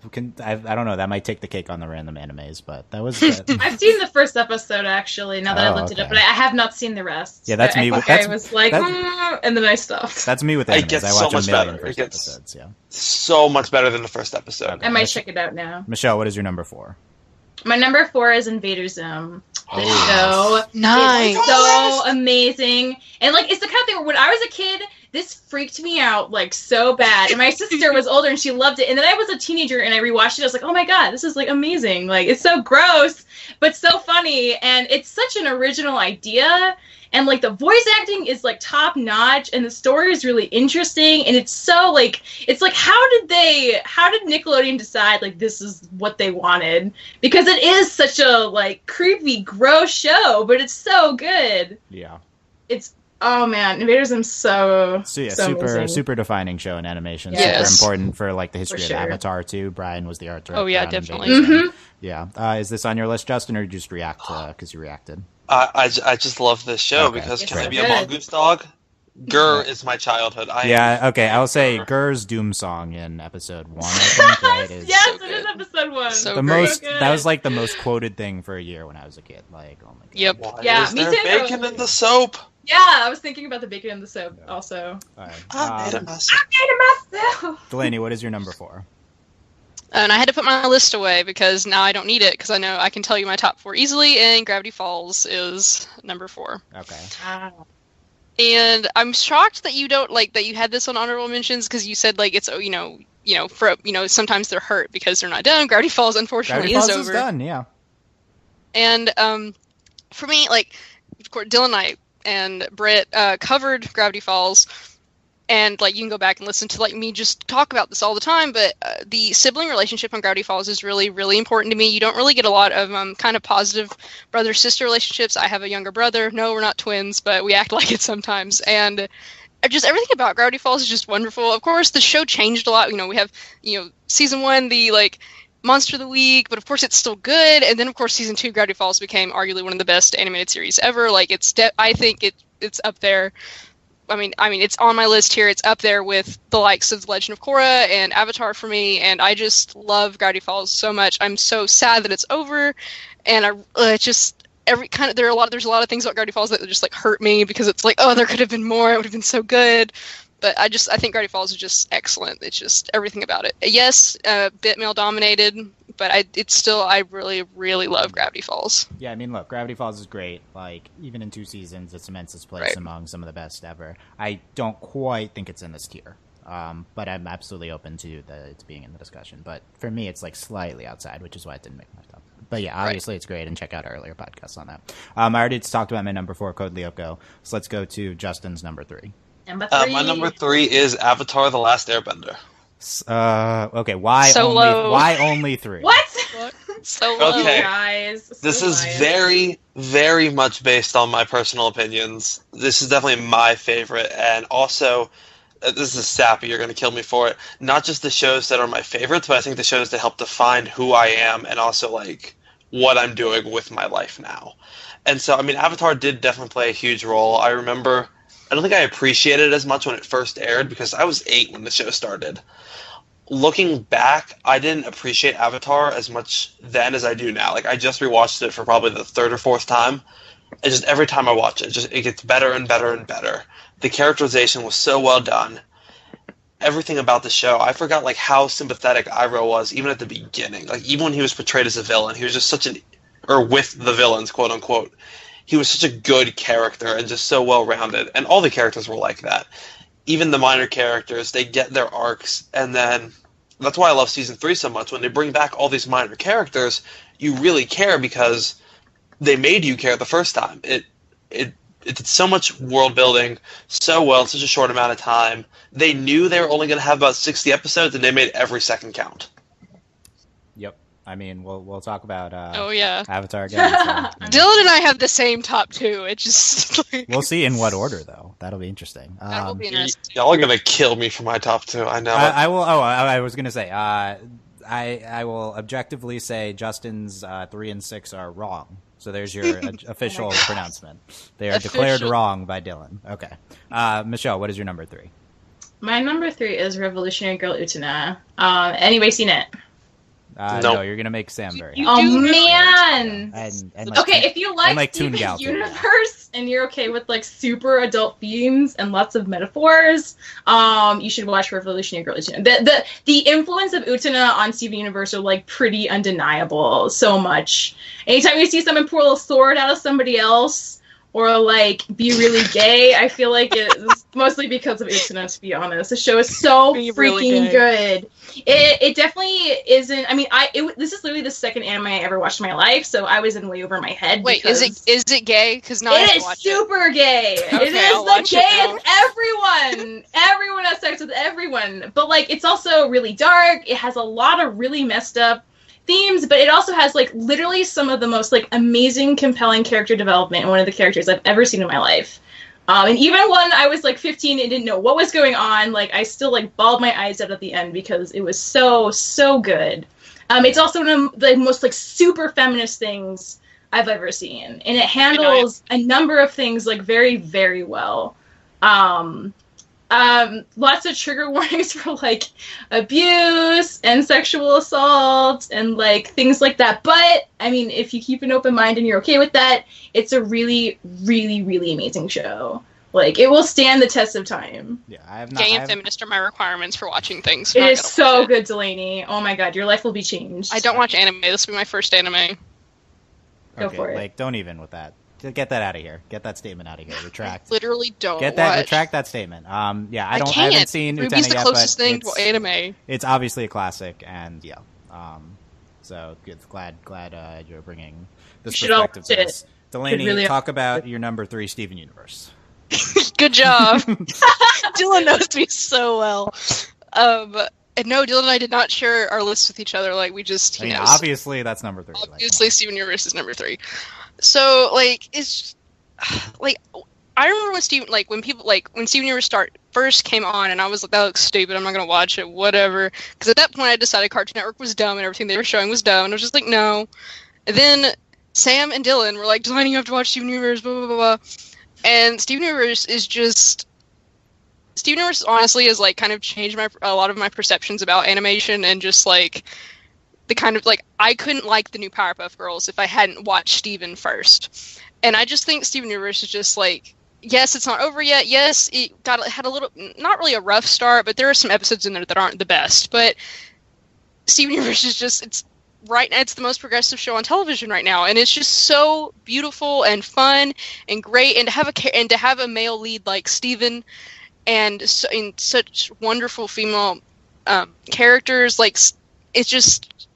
don't know. That might take the cake on the random animes, but that was. I've seen the first episode actually. Now that I looked it up, but I have not seen the rest. Yeah, that's me. I was like, and then I stopped. That's me with animes. It gets I watch so much a million better. first episodes. Yeah, so much better than the first episode. Okay. I might check it out now. Michelle, what is your number 4? My number 4 is Invader Zim. This Oh, show Nice. is so amazing, and like it's the kind of thing where when I was a kid, this freaked me out like so bad. And my sister was older and she loved it. And then I was a teenager and I rewatched it. I was like, oh my god, this is like amazing. Like it's so gross, but so funny, and it's such an original idea. And like the voice acting is like top notch, and the story is really interesting. And it's so like how did Nickelodeon decide like this is what they wanted? Because it is such a like creepy, gross show, but it's so good. Yeah. Oh man, Invader Zim's so super defining show in animation. Yes. Super important for like the history For of sure. Avatar too. Brian was the art director. Oh, yeah, on definitely. Invader Zim. Mhm. Yeah. Is this on your list, Justin, or did you just react because you reacted? I just love this show Okay. because It's can I so be a good. mongoose dog? Grr is my childhood. Okay. I'll say Gurr's Doom song in episode 1. I think, right, is Yes, So it is good. episode 1. So the great. most. So good. That was like the most quoted thing for a year when I was a kid. Like, oh my god. Yep. Why Yeah, is me there too. bacon in the soap? Yeah, I was thinking about the bacon and the soap also. All right. I made a mess. I made it myself. Delaney, what is your number 4? And I had to put my list away because now I don't need it because I know I can tell you my top 4 easily, and Gravity Falls is number 4. Okay. And I'm shocked that you don't that you had this on honorable mentions because you said like it's sometimes they're hurt because they're not done. Gravity Falls unfortunately Gravity Falls is is over. done. Yeah. And for me, like, of course, Dylan and I and Britt covered Gravity Falls, and like you can go back and listen to like me just talk about this all the time. But the sibling relationship on Gravity Falls is really, really important to me. You don't really get a lot of kind of positive brother-sister relationships. I have a younger brother. No, we're not twins, but we act like it sometimes. And just everything about Gravity Falls is just wonderful. Of course, the show changed a lot. We have season 1, the like Monster of the Week, but of course it's still good. And then of course season 2, Gravity Falls became arguably one of the best animated series ever. Like I think it's up there. I mean it's on my list here. It's up there with the likes of The Legend of Korra and Avatar for me, and I just love Gravity Falls so much. I'm so sad that it's over, and there's a lot of things about Gravity Falls that just like hurt me because it's like, oh, there could have been more. It would have been so good. But I think Gravity Falls is just excellent. It's just everything about it. Yes, a bit male dominated, but I really, really love Gravity Falls. Yeah, I mean, look, Gravity Falls is great. Like, even in 2 seasons, it cements its place among some of the best ever. I don't quite think it's in this tier, but I'm absolutely open to it being in the discussion. But for me, it's like slightly outside, which is why it didn't make my top. But yeah, obviously it's great, and check out our earlier podcasts on that. I already talked about my number 4, Code Lyoko, so let's go to Justin's number 3. Number 3. My number 3 is Avatar: The Last Airbender. Okay, why So only low. why only 3? What? So low. Okay. Guys, so This is biased. very, very much based on my personal opinions. This is definitely my favorite, and also, this is sappy, you're going to kill me for it. Not just the shows that are my favorites, but I think the shows that help define who I am and also, like, what I'm doing with my life now. And so, I mean, Avatar did definitely play a huge role. I remember, I don't think I appreciated it as much when it first aired because I was 8 when the show started. Looking back, I didn't appreciate Avatar as much then as I do now. Like, I just rewatched it for probably the 3rd or 4th time. And just every time I watch it, it gets better and better and better. The characterization was so well done. Everything about the show, I forgot like how sympathetic Iroh was even at the beginning. Like even when he was portrayed as a villain, he was just or with the villains, quote unquote. He was such a good character and just so well rounded. And all the characters were like that. Even the minor characters, they get their arcs, and then that's why I love season 3 so much. When they bring back all these minor characters, you really care because they made you care the first time. It did so much world building so well in such a short amount of time. They knew they were only going to have about 60 episodes, and they made every second count. Yep. I mean, we'll talk about Avatar again. So, Dylan and I have the same top 2. It just like... We'll see in what order though. That'll be interesting. That will be interesting. Y'all are going to kill me for my top 2. I know. I will. Oh, I was going to say. I will objectively say Justin's 3 and 6 are wrong. So there's your official pronouncement. They are declared wrong by Dylan. Okay. Michelle, what is your number 3? My number 3 is Revolutionary Girl Utena. Anybody seen it? No, you're going to make Sam very happy. Oh, man! If you like Steven Universe and you're okay with like super adult themes and lots of metaphors, you should watch Revolutionary Girl Utena. The influence of Utena on Steven Universe are like pretty undeniable. So much. Anytime you see someone pull a little sword out of somebody else or like be really gay, I feel like it's mostly because of Utena, to be honest. The show is so freaking good. It definitely isn't. I mean, this is literally the second anime I ever watched in my life, so I was in way over my head. Wait, is it gay? Because now it is super gay. Okay, it is the gayest. Everyone, everyone has sex with everyone, but like it's also really dark. It has a lot of really messed up themes, but it also has like literally some of the most like amazing, compelling character development in one of the characters I've ever seen in my life. And even when I was like 15 and didn't know what was going on, like I still like bawled my eyes out at the end because it was so good. It's also one of the most like super feminist things I've ever seen, and it handles a number of things like very, very well. Lots of trigger warnings for like abuse and sexual assault and like things like that. But I mean, if you keep an open mind and you're okay with that, it's a really, really, really amazing show. Like it will stand the test of time. Yeah, I have not. Gay and feminist are my requirements for watching things. It is so good, Delaney. Oh my god, your life will be changed. I don't watch anime. This will be my first anime. Go for it. Like, don't even with that. Get that out of here. Get that statement out of here. Retract. Literally don't. Retract that statement. Yeah, I haven't seen Utena yet, the closest but thing to anime. It's obviously a classic, and yeah. So good. Glad you're bringing this perspective to this. Delaney, really talk about your number 3, Steven Universe. Good job. Dylan knows me so well. And no, Dylan and I did not share our lists with each other. Like we just, he knows. Obviously, that's number 3. Obviously, Steven Universe is number 3. So like it's like I remember when Steven Universe first came on, and I was like, that looks stupid. I'm not gonna watch it. Whatever. Because at that point, I decided Cartoon Network was dumb and everything they were showing was dumb, and I was just like, no. And then Sam and Dylan were like, Delaney, you have to watch Steven Universe. Blah blah blah blah. And Steven Universe honestly has like kind of changed a lot of my perceptions about animation, and just like the kind of like I couldn't like the new Powerpuff Girls if I hadn't watched Steven first. And I just think Steven Universe is just like, yes, it's not over yet. Yes, it had a little, not really a rough start, but there are some episodes in there that aren't the best. But Steven Universe is just, it's the most progressive show on television right now, and it's just so beautiful and fun and great, and to have a male lead like Steven, and such wonderful female characters, like it's just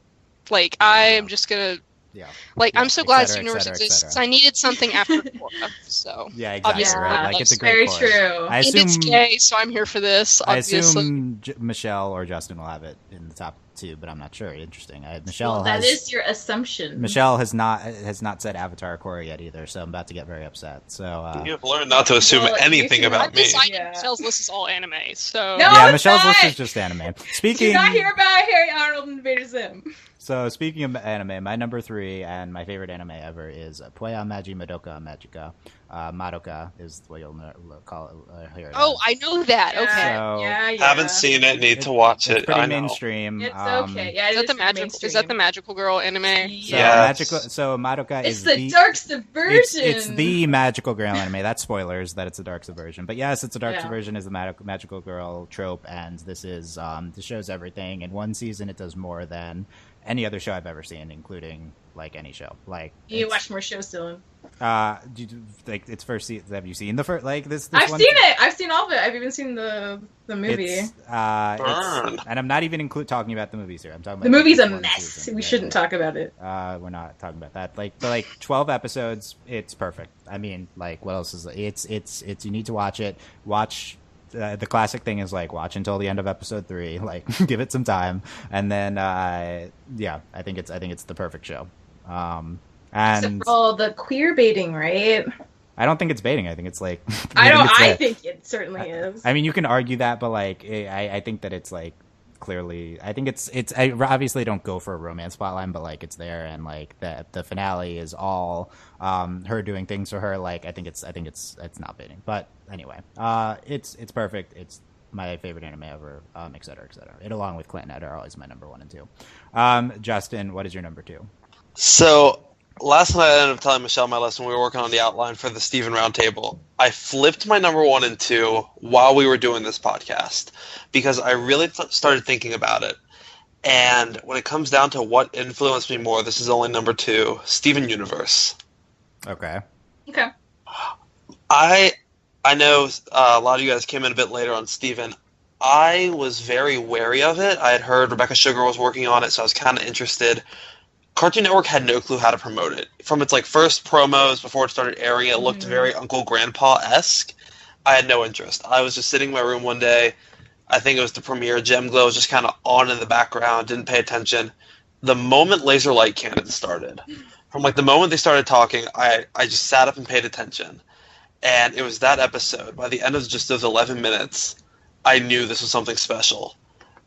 like I'm just gonna. Yeah. Like, I'm so glad Steven Universe exists. I needed something after Korra, so... Yeah, exactly, right? Like, it's a great very true. I assume, and it's gay, so I'm here for this, obviously. I assume Michelle or Justin will have it in the top 2, but I'm not sure. Interesting. That is your assumption. Michelle has not said Avatar or Korra yet either, so I'm about to get very upset. So you have learned not to assume anything about me. Michelle's list is all anime, so... No, yeah, Michelle's list is just anime. Speaking... Did not hear about Harry Arnold and Invaders him. So speaking of anime, my number 3 and my favorite anime ever is Puya Magi Madoka Magica. Madoka is what you'll call it here. Oh, I know that. Yeah, Okay. So- yeah. Haven't seen it. Need to watch It's it. pretty I know. mainstream. It's okay. Yeah, Is that the magical? Is that the magical girl anime? So Yes. So Madoka It's is the dark subversion. It's the magical girl anime. That's spoilers that it's a dark subversion. But yes, it's a dark subversion is the magical girl trope, and this shows everything. In one season, it does more than any other show I've ever seen, including like any show. Like you watch more shows, Dylan. Like its first season. Have you seen the first? Like this I've one? seen it. I've seen all of it. I've even seen the movie. And I'm not even talking about the movies here. I'm talking about The movie's a one mess. season. We shouldn't talk about it. We're not talking about that. Like 12 episodes. It's perfect. I mean, like what else is it's you need to watch it. Watch. The classic thing is like watch until the end of episode 3. Like give it some time, and then I think it's the perfect show. And Except for all the queer baiting, right? I don't think it's baiting. I think it's like I think it certainly is. I mean, you can argue that, but like I think that it's like clearly. I think it's. I obviously don't go for a romance plotline, but like it's there, and like the finale is all her doing things for her. Like I think it's not baiting, but anyway, it's perfect. It's my favorite anime ever, et cetera, et cetera. It along with Clanton are always my number 1 and 2. Justin, what is your number 2? So last night I ended up telling Michelle my list when we were working on the outline for the Steven Roundtable. I flipped my number 1 and 2 while we were doing this podcast because I really started thinking about it. And when it comes down to what influenced me more, this is only number 2, Steven Universe. Okay. Okay. I know a lot of you guys came in a bit later on Steven. I was very wary of it. I had heard Rebecca Sugar was working on it, so I was kind of interested. Cartoon Network had no clue how to promote it. From its like first promos before it started airing, it looked very Uncle Grandpa-esque. I had no interest. I was just sitting in my room one day. I think it was the premiere. Gem Glow was just kind of on in the background, didn't pay attention. The moment Laser Light Cannon started, from like the moment they started talking, I just sat up and paid attention. And it was that episode. By the end of just those 11 minutes, I knew this was something special.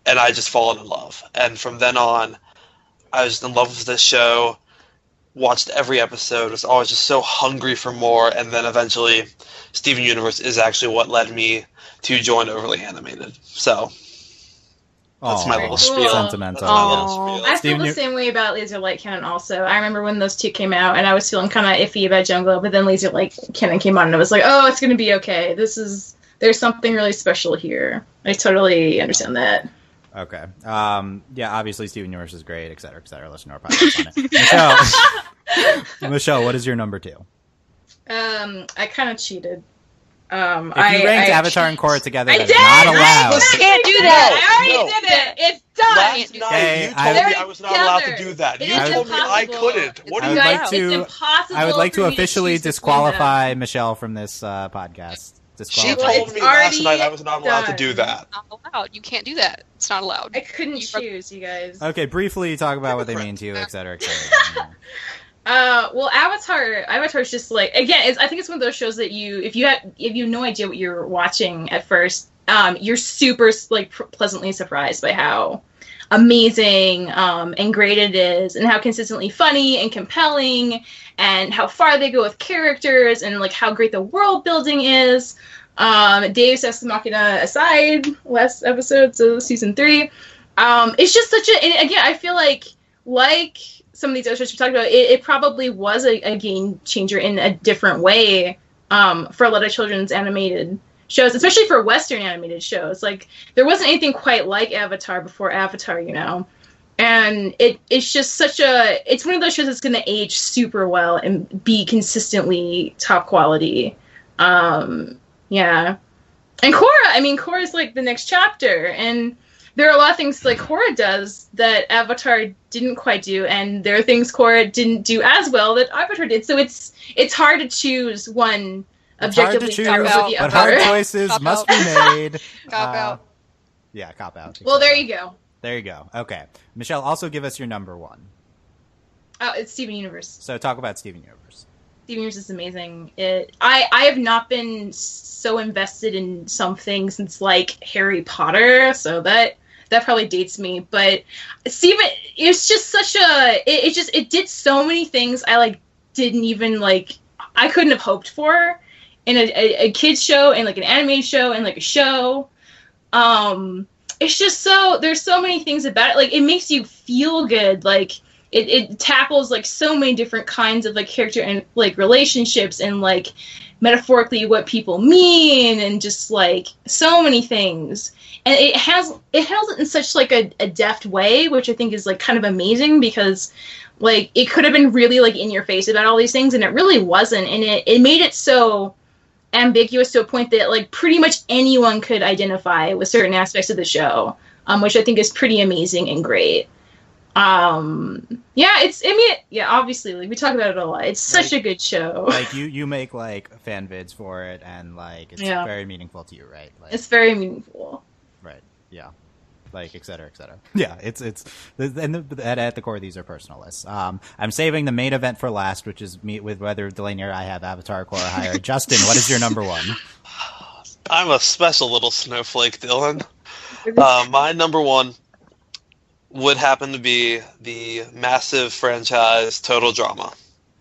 And I just fallen in love. And from then on, I was in love with this show, watched every episode, was always just so hungry for more, and then eventually Steven Universe is actually what led me to join Overly Animated. So that's my little spiel. Sentimental. That's my little spiel. I feel the same way about Laser Light Cannon also. I remember when those two came out, and I was feeling kind of iffy about Gem Glow, but then Laser Light Cannon came on, and I was like, oh, it's going to be okay. There's something really special here. I totally understand that. Okay. Yeah, obviously Steven Universe is great, et cetera, et cetera. Listen to our podcast on it. Michelle, what is your number 2? I kind of cheated. If you ranked Avatar and Korra together, that's not allowed. You can't do that. I already did it. It's done. Last night, Okay, you told me I was not allowed to together. do that. It You is told me I impossible. couldn't. What I do would you like Guys, to- it's impossible I would like to for me officially choose between disqualify Michelle from this podcast. She Well, told it's me last already night I was not allowed to done. do that. Not allowed. You can't do that. It's not allowed. I couldn't choose, you guys. Okay, briefly talk about what they mean to you, et cetera, et cetera. Well, Avatar is just like, again, I think it's one of those shows that if you have no idea what you're watching at first, you're super like pleasantly surprised by how amazing and great it is, and how consistently funny and compelling, and how far they go with characters, and like how great the world building is. Deus Ex Machina aside, last episodes of season 3, it's just such a. And again, I feel like some of these other shows we talked about, it probably was a game changer in a different way for a lot of children's animated shows, especially for Western animated shows. Like, there wasn't anything quite like Avatar before Avatar, you know? And it's just it's one of those shows that's going to age super well and be consistently top quality. Yeah. And Korra is like the next chapter, and there are a lot of things like Korra does that Avatar didn't quite do, and there are things Korra didn't do as well that Avatar did. So it's hard to choose one objectively top over the but other. hard choices Cop must out. be made. Cop out. Yeah, cop out. Well, there you go. There you go. Okay. Michelle, also give us your number 1. Oh, it's Steven Universe. So talk about Steven Universe. Steven Universe is amazing. I have not been so invested in something since like Harry Potter, so that that probably dates me. But Steven, it's just such a it did so many things I like didn't even like I couldn't have hoped for in a kids show and like an animated show and like a show. It's just there's so many things about it. Like it makes you feel good. Like it tackles like so many different kinds of like character and like relationships and like metaphorically what people mean and just like so many things. And it handles it in such like a deft way, which I think is like kind of amazing because like it could have been really like in your face about all these things and it really wasn't. And it made it so ambiguous to a point that like pretty much anyone could identify with certain aspects of the show, which I think is pretty amazing and great. Obviously, like we talk about it a lot. It's such a good show. Like you make like fan vids for it, and like it's very meaningful to you, right? Like, it's very meaningful. Right. Yeah. Like et cetera, et cetera. Yeah. It's at the core, these are personal lists. I'm saving the main event for last, which is me with whether Delaney or I have Avatar, Korra higher. Justin, what is your number one? I'm a special little snowflake, Dylan. My number one would happen to be the massive franchise Total Drama.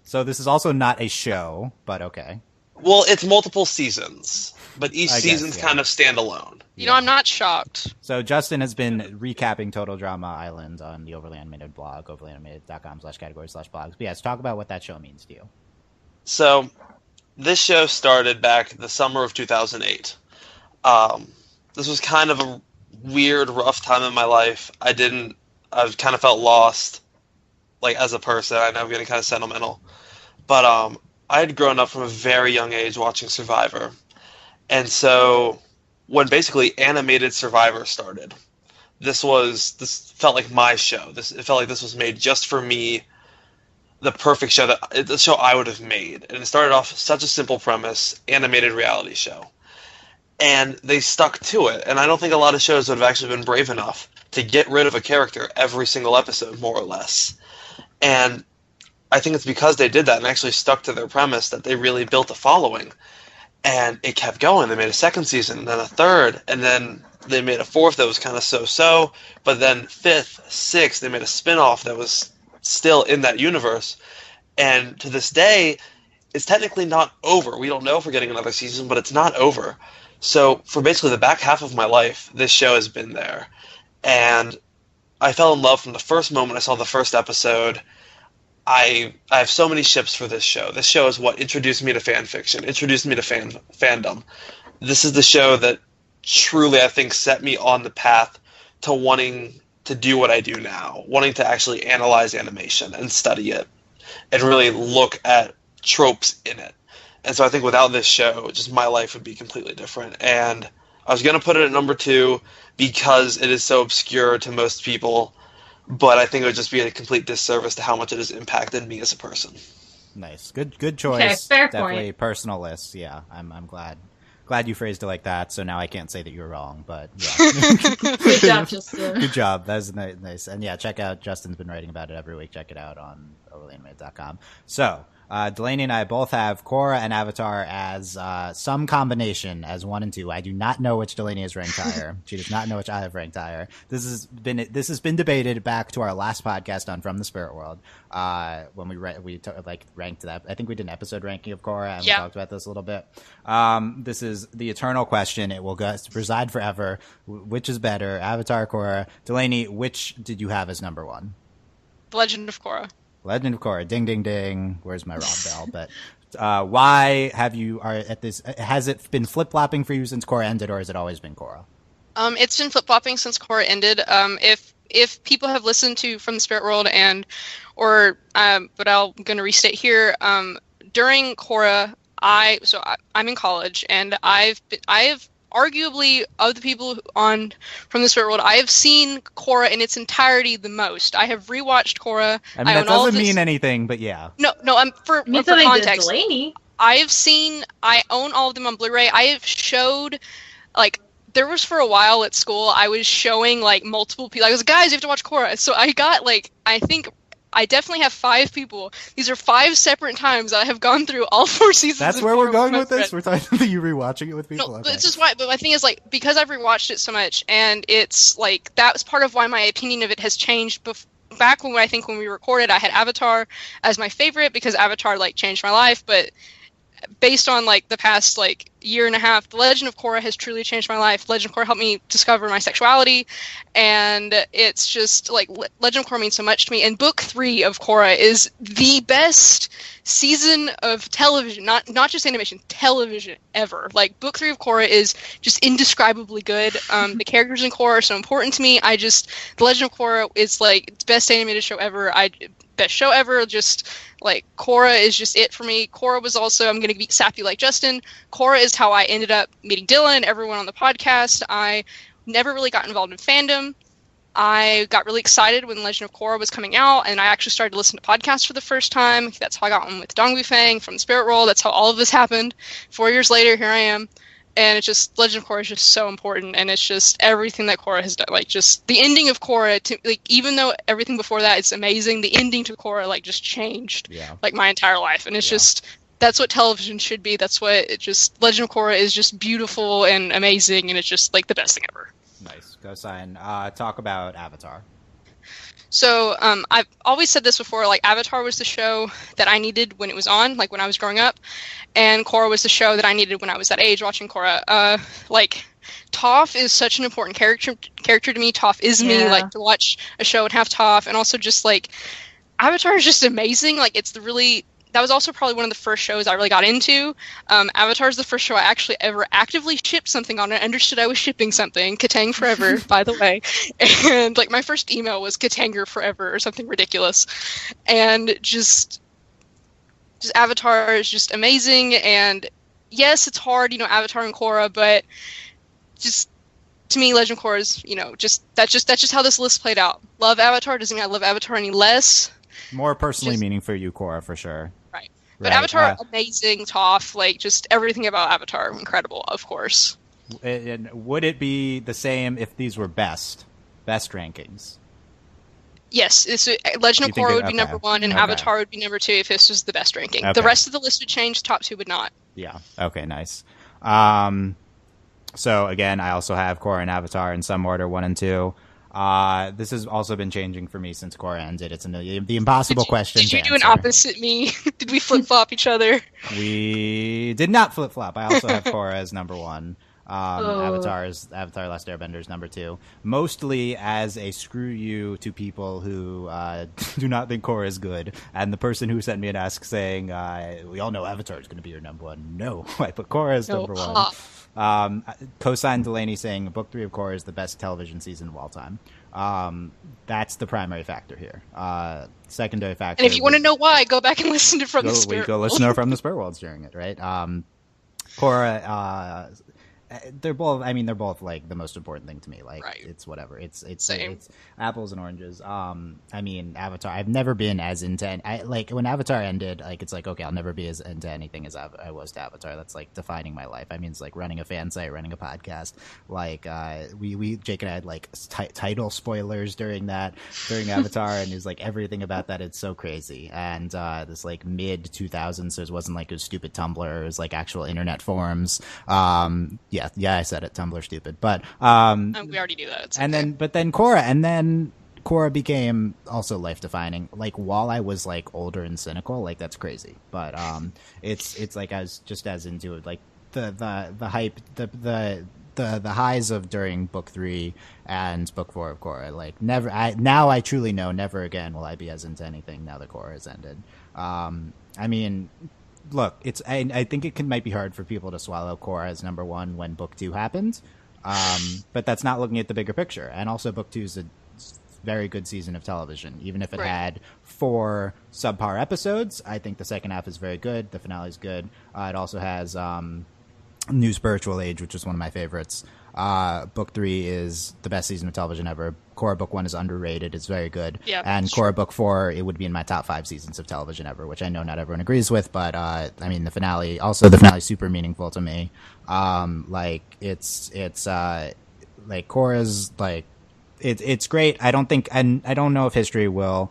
So this is also not a show, but okay. Well, it's multiple seasons, but each season's kind of standalone. You know, I'm not shocked. So Justin has been recapping Total Drama Island on the Overly Animated blog, overlyanimated.com/categories/blogs. But yes, talk about what that show means to you. So this show started back the summer of 2008. This was kind of a weird, rough time in my life. I've kind of felt lost, like, as a person. I know I'm getting kind of sentimental. But I had grown up from a very young age watching Survivor. And so when basically animated Survivor started, this felt like my show. It felt like this was made just for me, the perfect show, the show I would have made. And it started off such a simple premise, animated reality show. And they stuck to it. And I don't think a lot of shows would have actually been brave enough to get rid of a character every single episode, more or less. And I think it's because they did that and actually stuck to their premise that they really built a following. And it kept going. They made a second season, and then a third, and then they made a fourth that was kind of so-so. But then fifth, sixth, they made a spin-off that was still in that universe. And to this day, it's technically not over. We don't know if we're getting another season, but it's not over. So for basically the back half of my life, this show has been there. And I fell in love from the first moment I saw the first episode. I have so many ships for this show. This show is what introduced me to fan fiction, introduced me to fandom. This is the show that truly, I think, set me on the path to wanting to do what I do now, wanting to actually analyze animation and study it and really look at tropes in it. And so I think without this show, just my life would be completely different. And I was going to put it at number 2 because it is so obscure to most people, but I think it would just be a complete disservice to how much it has impacted me as a person. Nice. Good choice. Okay, fair Definitely point. Personal list. Yeah, I'm glad you phrased it like that, so now I can't say that you were wrong, but yeah. Good job, Justin. Good job. That was nice. And yeah, check out, Justin's been writing about it every week. Check it out on overlyanimated.com. So, Delaney and I both have Korra and Avatar as some combination as 1 and 2. I do not know which Delaney has ranked higher. She does not know which I have ranked higher. This has been debated back to our last podcast on From the Spirit World, when we ranked that. I think we did an episode ranking of Korra, and we talked about this a little bit. This is the eternal question. It will preside forever. Which is better, Avatar or Korra? Delaney, which did you have as number 1? The Legend of Korra. Legend of Korra, ding, ding, ding. Where's my Rob Bell? But why has it been flip-flopping for you since Korra ended, or has it always been Korra? It's been flip-flopping since Korra ended. If people have listened to From the Spirit World but I'm going to restate here, during Korra, I'm in college, and I have arguably, of the people on From the Spirit World, I have seen Korra in its entirety the most. I have rewatched Korra. I mean, that doesn't mean anything, but yeah. No. For context, Delaney. I own all of them on Blu-ray. I have showed, like, there was for a while at school, I was showing, like, multiple people. I was, guys, you have to watch Korra. So I got, like, I think I definitely have 5 people. These are 5 separate times I have gone through all 4 seasons. That's where we're going with this? We're talking you rewatching it with people? No, okay. but it's just why. But my thing is, like, because I've rewatched it so much, and it's, like, that was part of why my opinion of it has changed. Back when I think when we recorded, I had Avatar as my favorite because Avatar, like, changed my life, but based on like the past like year and a half, The Legend of Korra has truly changed my life. Legend of Korra helped me discover my sexuality, and it's just like Legend of Korra means so much to me. And book 3 of Korra is the best season of television, not just animation, television ever. Like book 3 of Korra is just indescribably good. The characters in Korra are so important to me. The Legend of Korra is like the best animated show ever. Best show ever. Just like Korra is just it for me. Korra was also, I'm gonna be sappy like Justin, Korra is how I ended up meeting Dylan, everyone on the podcast. I never really got involved in fandom. I got really excited when Legend of Korra was coming out, and I actually started to listen to podcasts for the first time. That's how I got one with Dongbu Fang from Spirit World. That's how all of this happened. 4 years later, here I am. And it's just, Legend of Korra is just so important, and it's just everything that Korra has done. Like, just the ending of Korra, like, even though everything before that is amazing, the ending to Korra, like, just changed, like, my entire life. And it's just, that's what television should be. That's what it just, Legend of Korra is just beautiful and amazing, and it's just, like, the best thing ever. Nice. Go sign. Talk about Avatar. So, I've always said this before, like, Avatar was the show that I needed when it was on, like, when I was growing up, and Korra was the show that I needed when I was that age watching Korra. Like, Toph is such an important character to me. Toph is me, like, to watch a show and have Toph, and also just, like, Avatar is just amazing. Like, that was also probably one of the first shows I really got into. Avatar is the first show I actually ever actively shipped something on. I understood I was shipping something. Katang forever, by the way. And like my first email was Katanger forever or something ridiculous. And just Avatar is just amazing. And yes, it's hard, Avatar and Korra, but just to me, Legend of Korra is, that's just how this list played out. Love Avatar doesn't mean I love Avatar any less. More personally meaning for you, Korra, for sure. Right. But Avatar, amazing, Toph, like, just everything about Avatar, incredible, of course. And would it be the same if these were best rankings? Yes, Legend of Korra would be number 1, and Avatar would be number 2 if this was the best ranking. Okay. The rest of the list would change, top 2 would not. Yeah, okay, nice. So, again, I also have Korra and Avatar in some order, 1 and 2. This has also been changing for me since Korra ended. It's the impossible question. Did you do an opposite me? Did we flip flop each other? We did not flip flop. I also have Korra as number 1. Avatar Last Airbender is number 2. Mostly as a screw you to people who do not think Korra is good. And the person who sent me an ask saying, we all know Avatar is going to be your number 1. No, I put Korra as number 1. Co-signed Delaney saying book 3 of Korra is the best television season of all time. That's the primary factor here. Secondary factor. And if you want to know why, go back and listen to From the Spirit World. Go listen to From the Spirit Worlds during it, right? Korra, they're both like the most important thing to me. Like, it's whatever. It's apples and oranges. Avatar, I've never been as into, like when Avatar ended, like it's like, okay, I'll never be as into anything as I was to Avatar. That's like defining my life. I mean, it's like running a fan site, running a podcast. Like, Jake and I had like title spoilers during Avatar, and it was like everything about that. It's so crazy. And this like mid 2000s, so it wasn't like a stupid Tumblr. It was like actual internet forums. Yeah, I said it. Tumblr stupid, but we already knew that. It's and okay. then Korra became also life defining. Like while I was like older and cynical, like that's crazy. But it's like I was just as into it. Like the hype, the highs of during book 3 and book 4 of Korra. Like never. Now I truly know never again will I be as into anything now that Korra has ended. Look, I think it might be hard for people to swallow Korra as number 1 when book 2 happened, but that's not looking at the bigger picture. And also, book 2 is a very good season of television, even if it had 4 subpar episodes. I think the second half is very good. The finale is good. It also has New Spiritual Age, which is one of my favorites. Book 3 is the best season of television ever. Korra book 1 is underrated. It's very good. Yeah, and Korra book 4, it would be in my top 5 seasons of television ever, which I know not everyone agrees with, but the finale is super meaningful to me. Like Korra's like it's great. I don't know if history will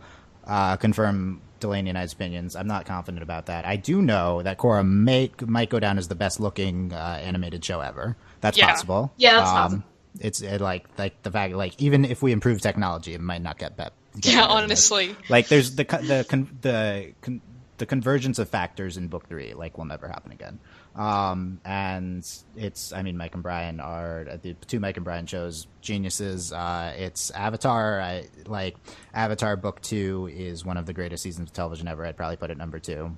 confirm Delaney and I's opinions. I'm not confident about that. I do know that Korra might go down as the best looking animated show ever. That's possible. Yeah, that's possible. It's like the fact, like, even if we improve technology, it might not get better. Yeah, honestly. Like, there's the convergence of factors in book 3, like, will never happen again. And it's, I mean, Mike and Brian are the two Mike and Brian shows, geniuses. It's Avatar. Avatar book 2 is one of the greatest seasons of television ever. I'd probably put it number 2.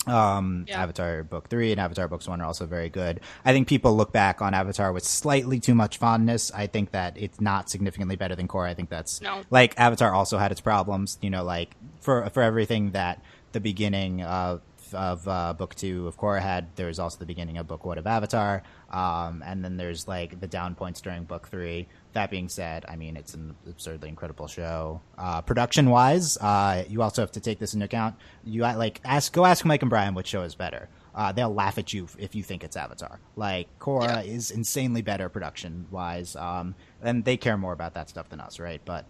Avatar book 3 and Avatar books 1 are also very good. I think people look back on Avatar with slightly too much fondness. I think that it's not significantly better than Korra. I think that's like Avatar also had its problems, you know, like for everything that the beginning of book 2 of Korra had, there's also the beginning of book 1 of Avatar, and then there's like the down points during book 3. That being said, I mean, it's an absurdly incredible show. Production wise, you also have to take this into account. You go ask Mike and Brian which show is better. They'll laugh at you if you think it's Avatar. Like, Korra is insanely better production wise, and they care more about that stuff than us, right? But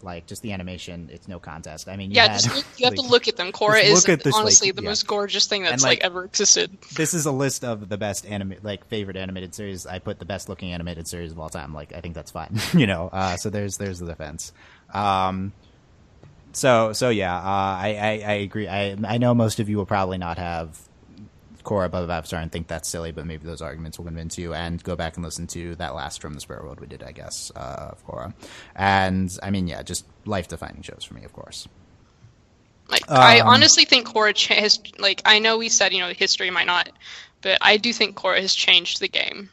like, just the animation, it's no contest. I mean, you have to look at them. Korra is honestly the most gorgeous thing that's ever existed. This is a list of the best favorite animated series. I put the best looking animated series of all time. Like, I think that's fine, you know. So there's the defense. So yeah, I agree. I know most of you will probably not have Korra above Avatar and think that's silly, but maybe those arguments will convince you, and go back and listen to that last From the Spirit World we did, I guess, of Korra. And I mean, yeah, just life-defining shows for me, of course. Like, I honestly think Korra has, like, I know we said, you know, history might not, but I do think Korra has changed the game.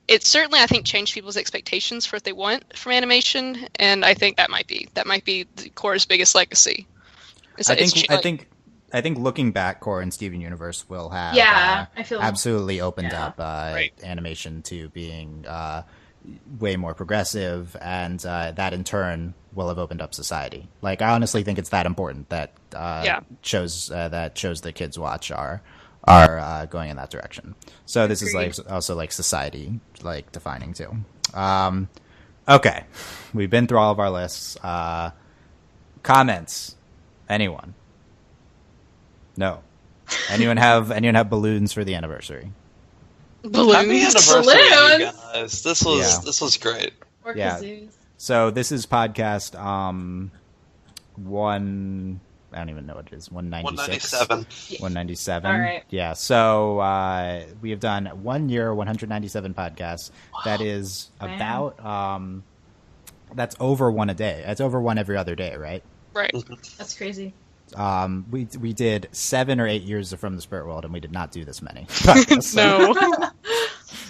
It certainly, I think, changed people's expectations for what they want from animation, and I think that might be Korra's biggest legacy. I think looking back, Korra and Steven Universe will have I feel absolutely opened up animation to being way more progressive, and that in turn will have opened up society. Like, I honestly think it's that important that shows that kids watch are going in that direction. So this is like also like society like defining too. Okay, we've been through all of our lists. Comments? Anyone? No. Anyone have balloons for the anniversone? Balloons. Happy anniversary, you guys. This was great. Or kazoos. So this is podcast 1. I don't even know what it is. 196. 197. All right. Yeah. So we have done 1 year, 197 podcasts. Wow. That is about that's over one a day. That's over one every other day, right? Right. That's crazy. We did 7 or 8 years of From the Spirit World, and we did not do this many. No.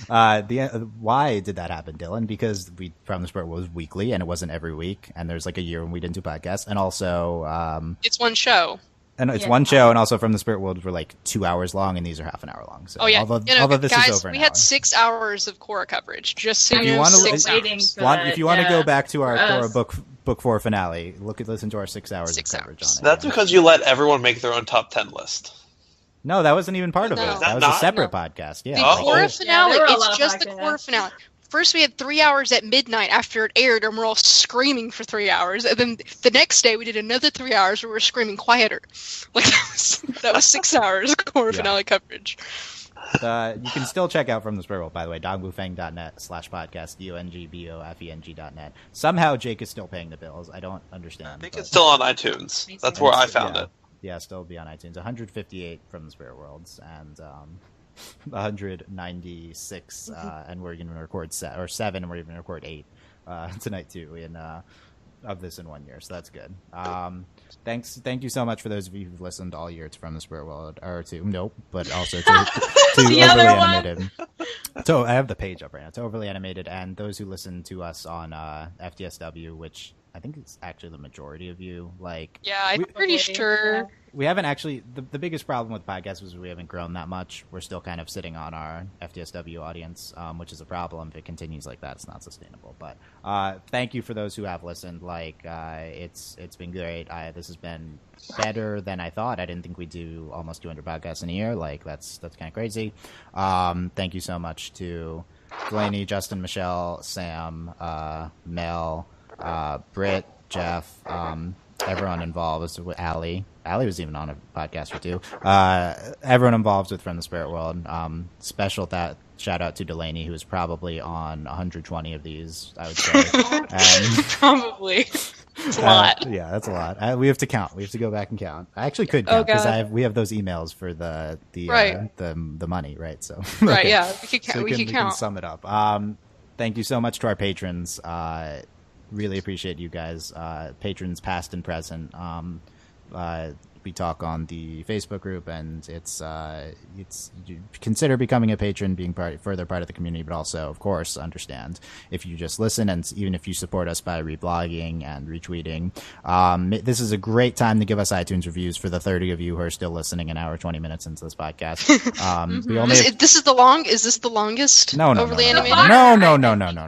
Why did that happen, Dylan? Because From the Spirit World was weekly, and it wasn't every week. And there's like a year when we didn't do podcasts, and also it's one show. And it's one show, and also From the Spirit World were like 2 hours long, and these are half an hour long. So although this guys, is over, we had 6 hours of Korra coverage. Just so if you want to go back to our Korra book 4 finale, listen to our 6 hours of coverage on it. That's because you let everyone make their own top 10 list. No, that wasn't even part of it. That was a separate podcast. Yeah, the Korra finale. It's just the Korra finale. First, we had 3 hours at midnight after it aired, and we're all screaming for 3 hours. And then the next day, we did another 3 hours where we were screaming quieter. Like, that was 6 hours of Korra finale coverage. You can still check out From the Spirit World, by the way, dongbufeng.net/podcast, dongbofeng.net. Somehow Jake is still paying the bills. I don't understand. I think it's still on iTunes. That's where I found it. Yeah, still be on iTunes. 158 From the Spirit Worlds, and 196, and we're going to record 7, and we're even going to record 8 tonight too. Of this in 1 year, so that's good. Thank you so much for those of you who've listened all year to From the Spirit World, but also to Overly Animated. So I have the page up right now. To Overly Animated, and those who listen to us on FDSW, which I think it's actually the majority of you. Like, yeah, I'm pretty sure. We haven't actually. The biggest problem with podcasts was we haven't grown that much. We're still kind of sitting on our FDSW audience, which is a problem. If it continues like that, it's not sustainable. But thank you for those who have listened. Like, it's been great. This has been better than I thought. I didn't think we'd do almost 200 podcasts in a year. Like, that's kind of crazy. Thank you so much to Delaney, Justin, Michelle, Sam, Mel, Britt, Jeff, everyone involved. With Allie was even on a podcast or two. Everyone involved with From the Spirit World. Special shout out to Delaney, who is probably on 120 of these, I would say. Probably. It's a lot. Yeah, that's a lot. We have to count. We have to go back and count. I actually could count because we have those emails for the money, right? So right, yeah, we can sum it up. Thank you so much to our patrons. Really appreciate you guys, patrons past and present. We talk on the Facebook group, and it's you consider becoming a patron, being further part of the community, but also, of course, understand if you just listen, and even if you support us by reblogging and retweeting. This is a great time to give us iTunes reviews for the 30 of you who are still listening an hour 20 minutes into this podcast. This is the long. Is this the longest? No, overly animated. No.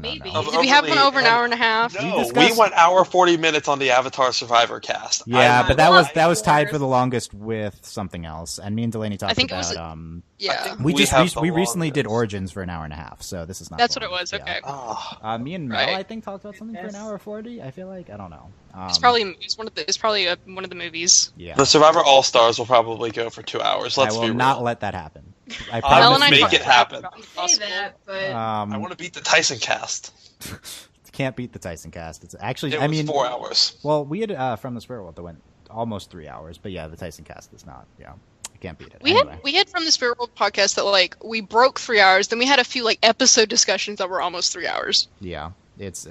Did we have one over an hour and a half? No, we went hour 40 minutes on the Avatar Survivor cast. Yeah, but that was tied for the longest with something else, and me and Delaney talked about. We recently did Origins for an hour and a half, so this is not. That's what it was. Okay. Me and Mel, I think, talked about something for an hour 40. I feel like I don't know. It's probably one of the movies. Yeah. The Survivor All Stars will probably go for 2 hours. I will not let that happen. I promise. Make it happen. Say that, but I want to beat the Tyson cast. Can't beat the Tyson cast. It's actually. It was 4 hours. Well, we had From the Spirit World that went almost 3 hours, but yeah, the Tyson cast is not. Yeah, I can't beat it. We had From the Spirit World podcast that we broke 3 hours. Then we had a few episode discussions that were almost 3 hours. Yeah, it's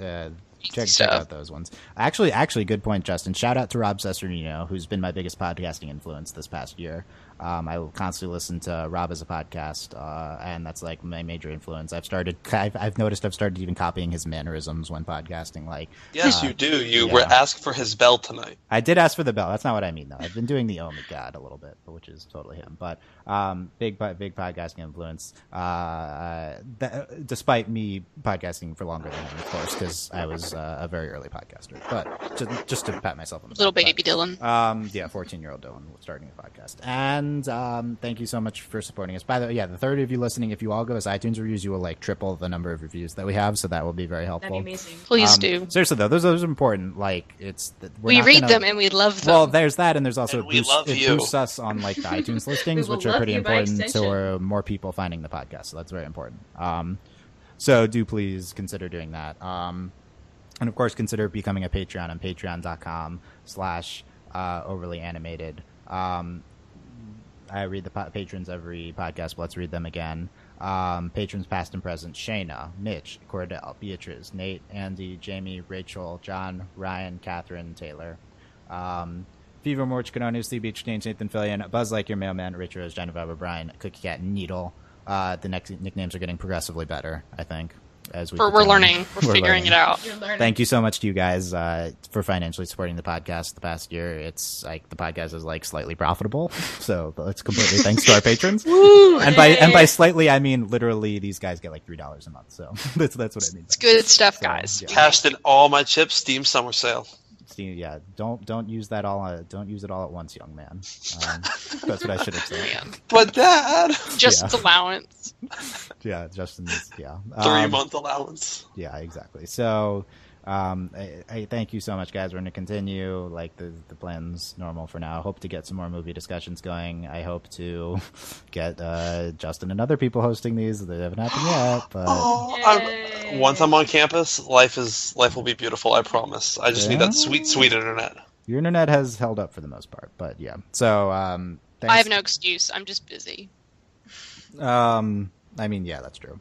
check out those ones. Actually, good point, Justin. Shout out to Rob Cesarino, who's been my biggest podcasting influence this past year. I will constantly listen to Rob as a podcast, and that's my major influence. I've noticed I've started even copying his mannerisms when podcasting. Yes, you do. You were asked for his bell tonight. I did ask for the bell. That's not what I mean, though. I've been doing the Oh My God a little bit, which is totally him. But big podcasting influence. Despite me podcasting for longer than him, of course, because I was a very early podcaster. But just to pat myself on the back. Little baby Dylan. 14-year-old Dylan starting a podcast. And thank you so much for supporting us. By the way, the 30 of you listening, if you all go as iTunes reviews, you will triple the number of reviews that we have, so that will be very helpful. That'd be amazing. Please do. Seriously though, those are important. We read them and we love them. Well, there's that, and there's also it boosts us on the iTunes listings, which are pretty important to more people finding the podcast. So that's very important. So do please consider doing that. And of course, consider becoming a Patreon on patreon.com/overlyanimated. I read the patrons every podcast, but let's read them again. Patrons past and present: Shayna, Mitch, Cordell, Beatrice, Nate, Andy, Jamie, Rachel, John, Ryan, Catherine, Taylor. Fever, Morch, Canonu, Steve Beach, James, Nathan Fillion, Buzz Like Your Mailman, Rich Rose, Jennifer, O'Brien, Cookie Cat, Needle. The next nicknames are getting progressively better, I think. We're learning. We're figuring it out. Thank you so much to you guys for financially supporting the podcast the past year. It's the podcast is slightly profitable, so it's completely thanks to our patrons. Woo, and by slightly, I mean literally these guys get $3 a month. So that's what I mean. It's good stuff, guys. Yeah. Cashed in all my chips. Steam summer sale. Yeah, don't use that all. Don't use it all at once, young man. That's what I should have said. But Dad, just allowance. Yeah, Justin's 3-month allowance. Yeah, exactly. So, I thank you so much, guys. We're going to continue the plan's normal for now. I hope to get some more movie discussions going. I hope to get Justin and other people hosting these. They haven't happened yet, but once I'm on campus, life will be beautiful. I promise. I just need that sweet internet. Your internet has held up for the most part, but yeah. So thanks. I have no excuse. I'm just busy. I mean, yeah, that's true.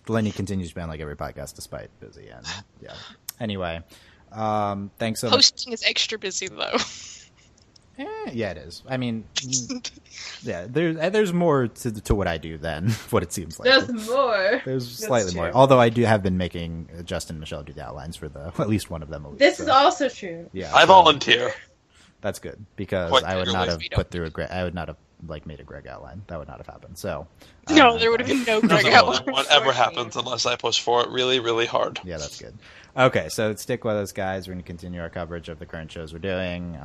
Delaney continues to be on every podcast despite busy, and yeah. Anyway, thanks so much. Hosting is extra busy though. Yeah, it is. I mean, yeah, there's more to what I do than what it seems like. There's more. There's slightly more. Although I have been making Justin and Michelle do the outlines for at least one of them a week. This is also true. Yeah, I volunteer. That's good because I would not have put through I would not have made a Greg outline. That would not have happened. So no, there would have been no Greg outline. Whatever happens unless I push for it really, really hard. Yeah, that's good. Okay, so stick with us, guys. We're going to continue our coverage of the current shows we're doing.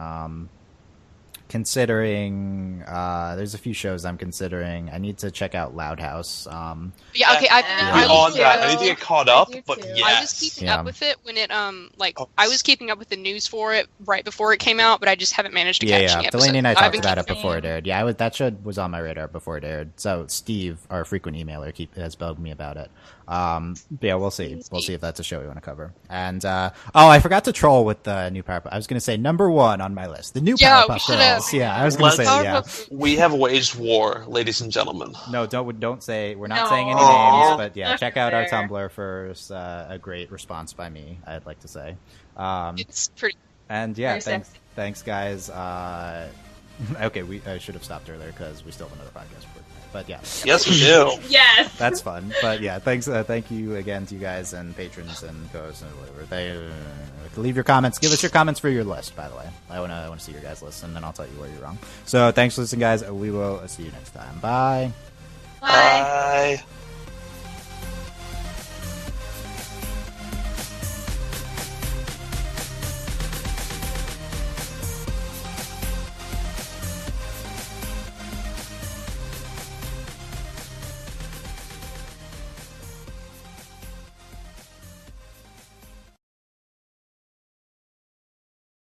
considering. There's a few shows I'm considering. I need to check out Loud House. Yeah, okay. I need to get caught up, but yes. I was keeping up with it when it I was keeping up with the news for it right before it came out, but I just haven't managed to catch any episodes. Delaney and I talked about it before it aired. Yeah, that show was on my radar before it aired. So Steve, our frequent emailer, has bugged me about it. Yeah, we'll see. We'll see if that's a show we want to cover. And I forgot to troll with the new Powerpuff. I was going to say number 1 on my list, the new Powerpuff Girls. Yeah, I was going to say We have waged war, ladies and gentlemen. No, don't say. We're not saying any names, but yeah, check out our Tumblr for a great response by me. I'd like to say. It's pretty. And yeah, thanks guys. Okay, I should have stopped earlier because we still have another podcast. But yeah. Yes, we do. Yes. That's fun. But yeah, thanks. Thank you again to you guys and patrons and co-hosts and whatever. Leave your comments. Give us your comments for your list, by the way. I want to see your guys' list, and then I'll tell you where you're wrong. So thanks for listening, guys. We will see you next time. Bye. Bye.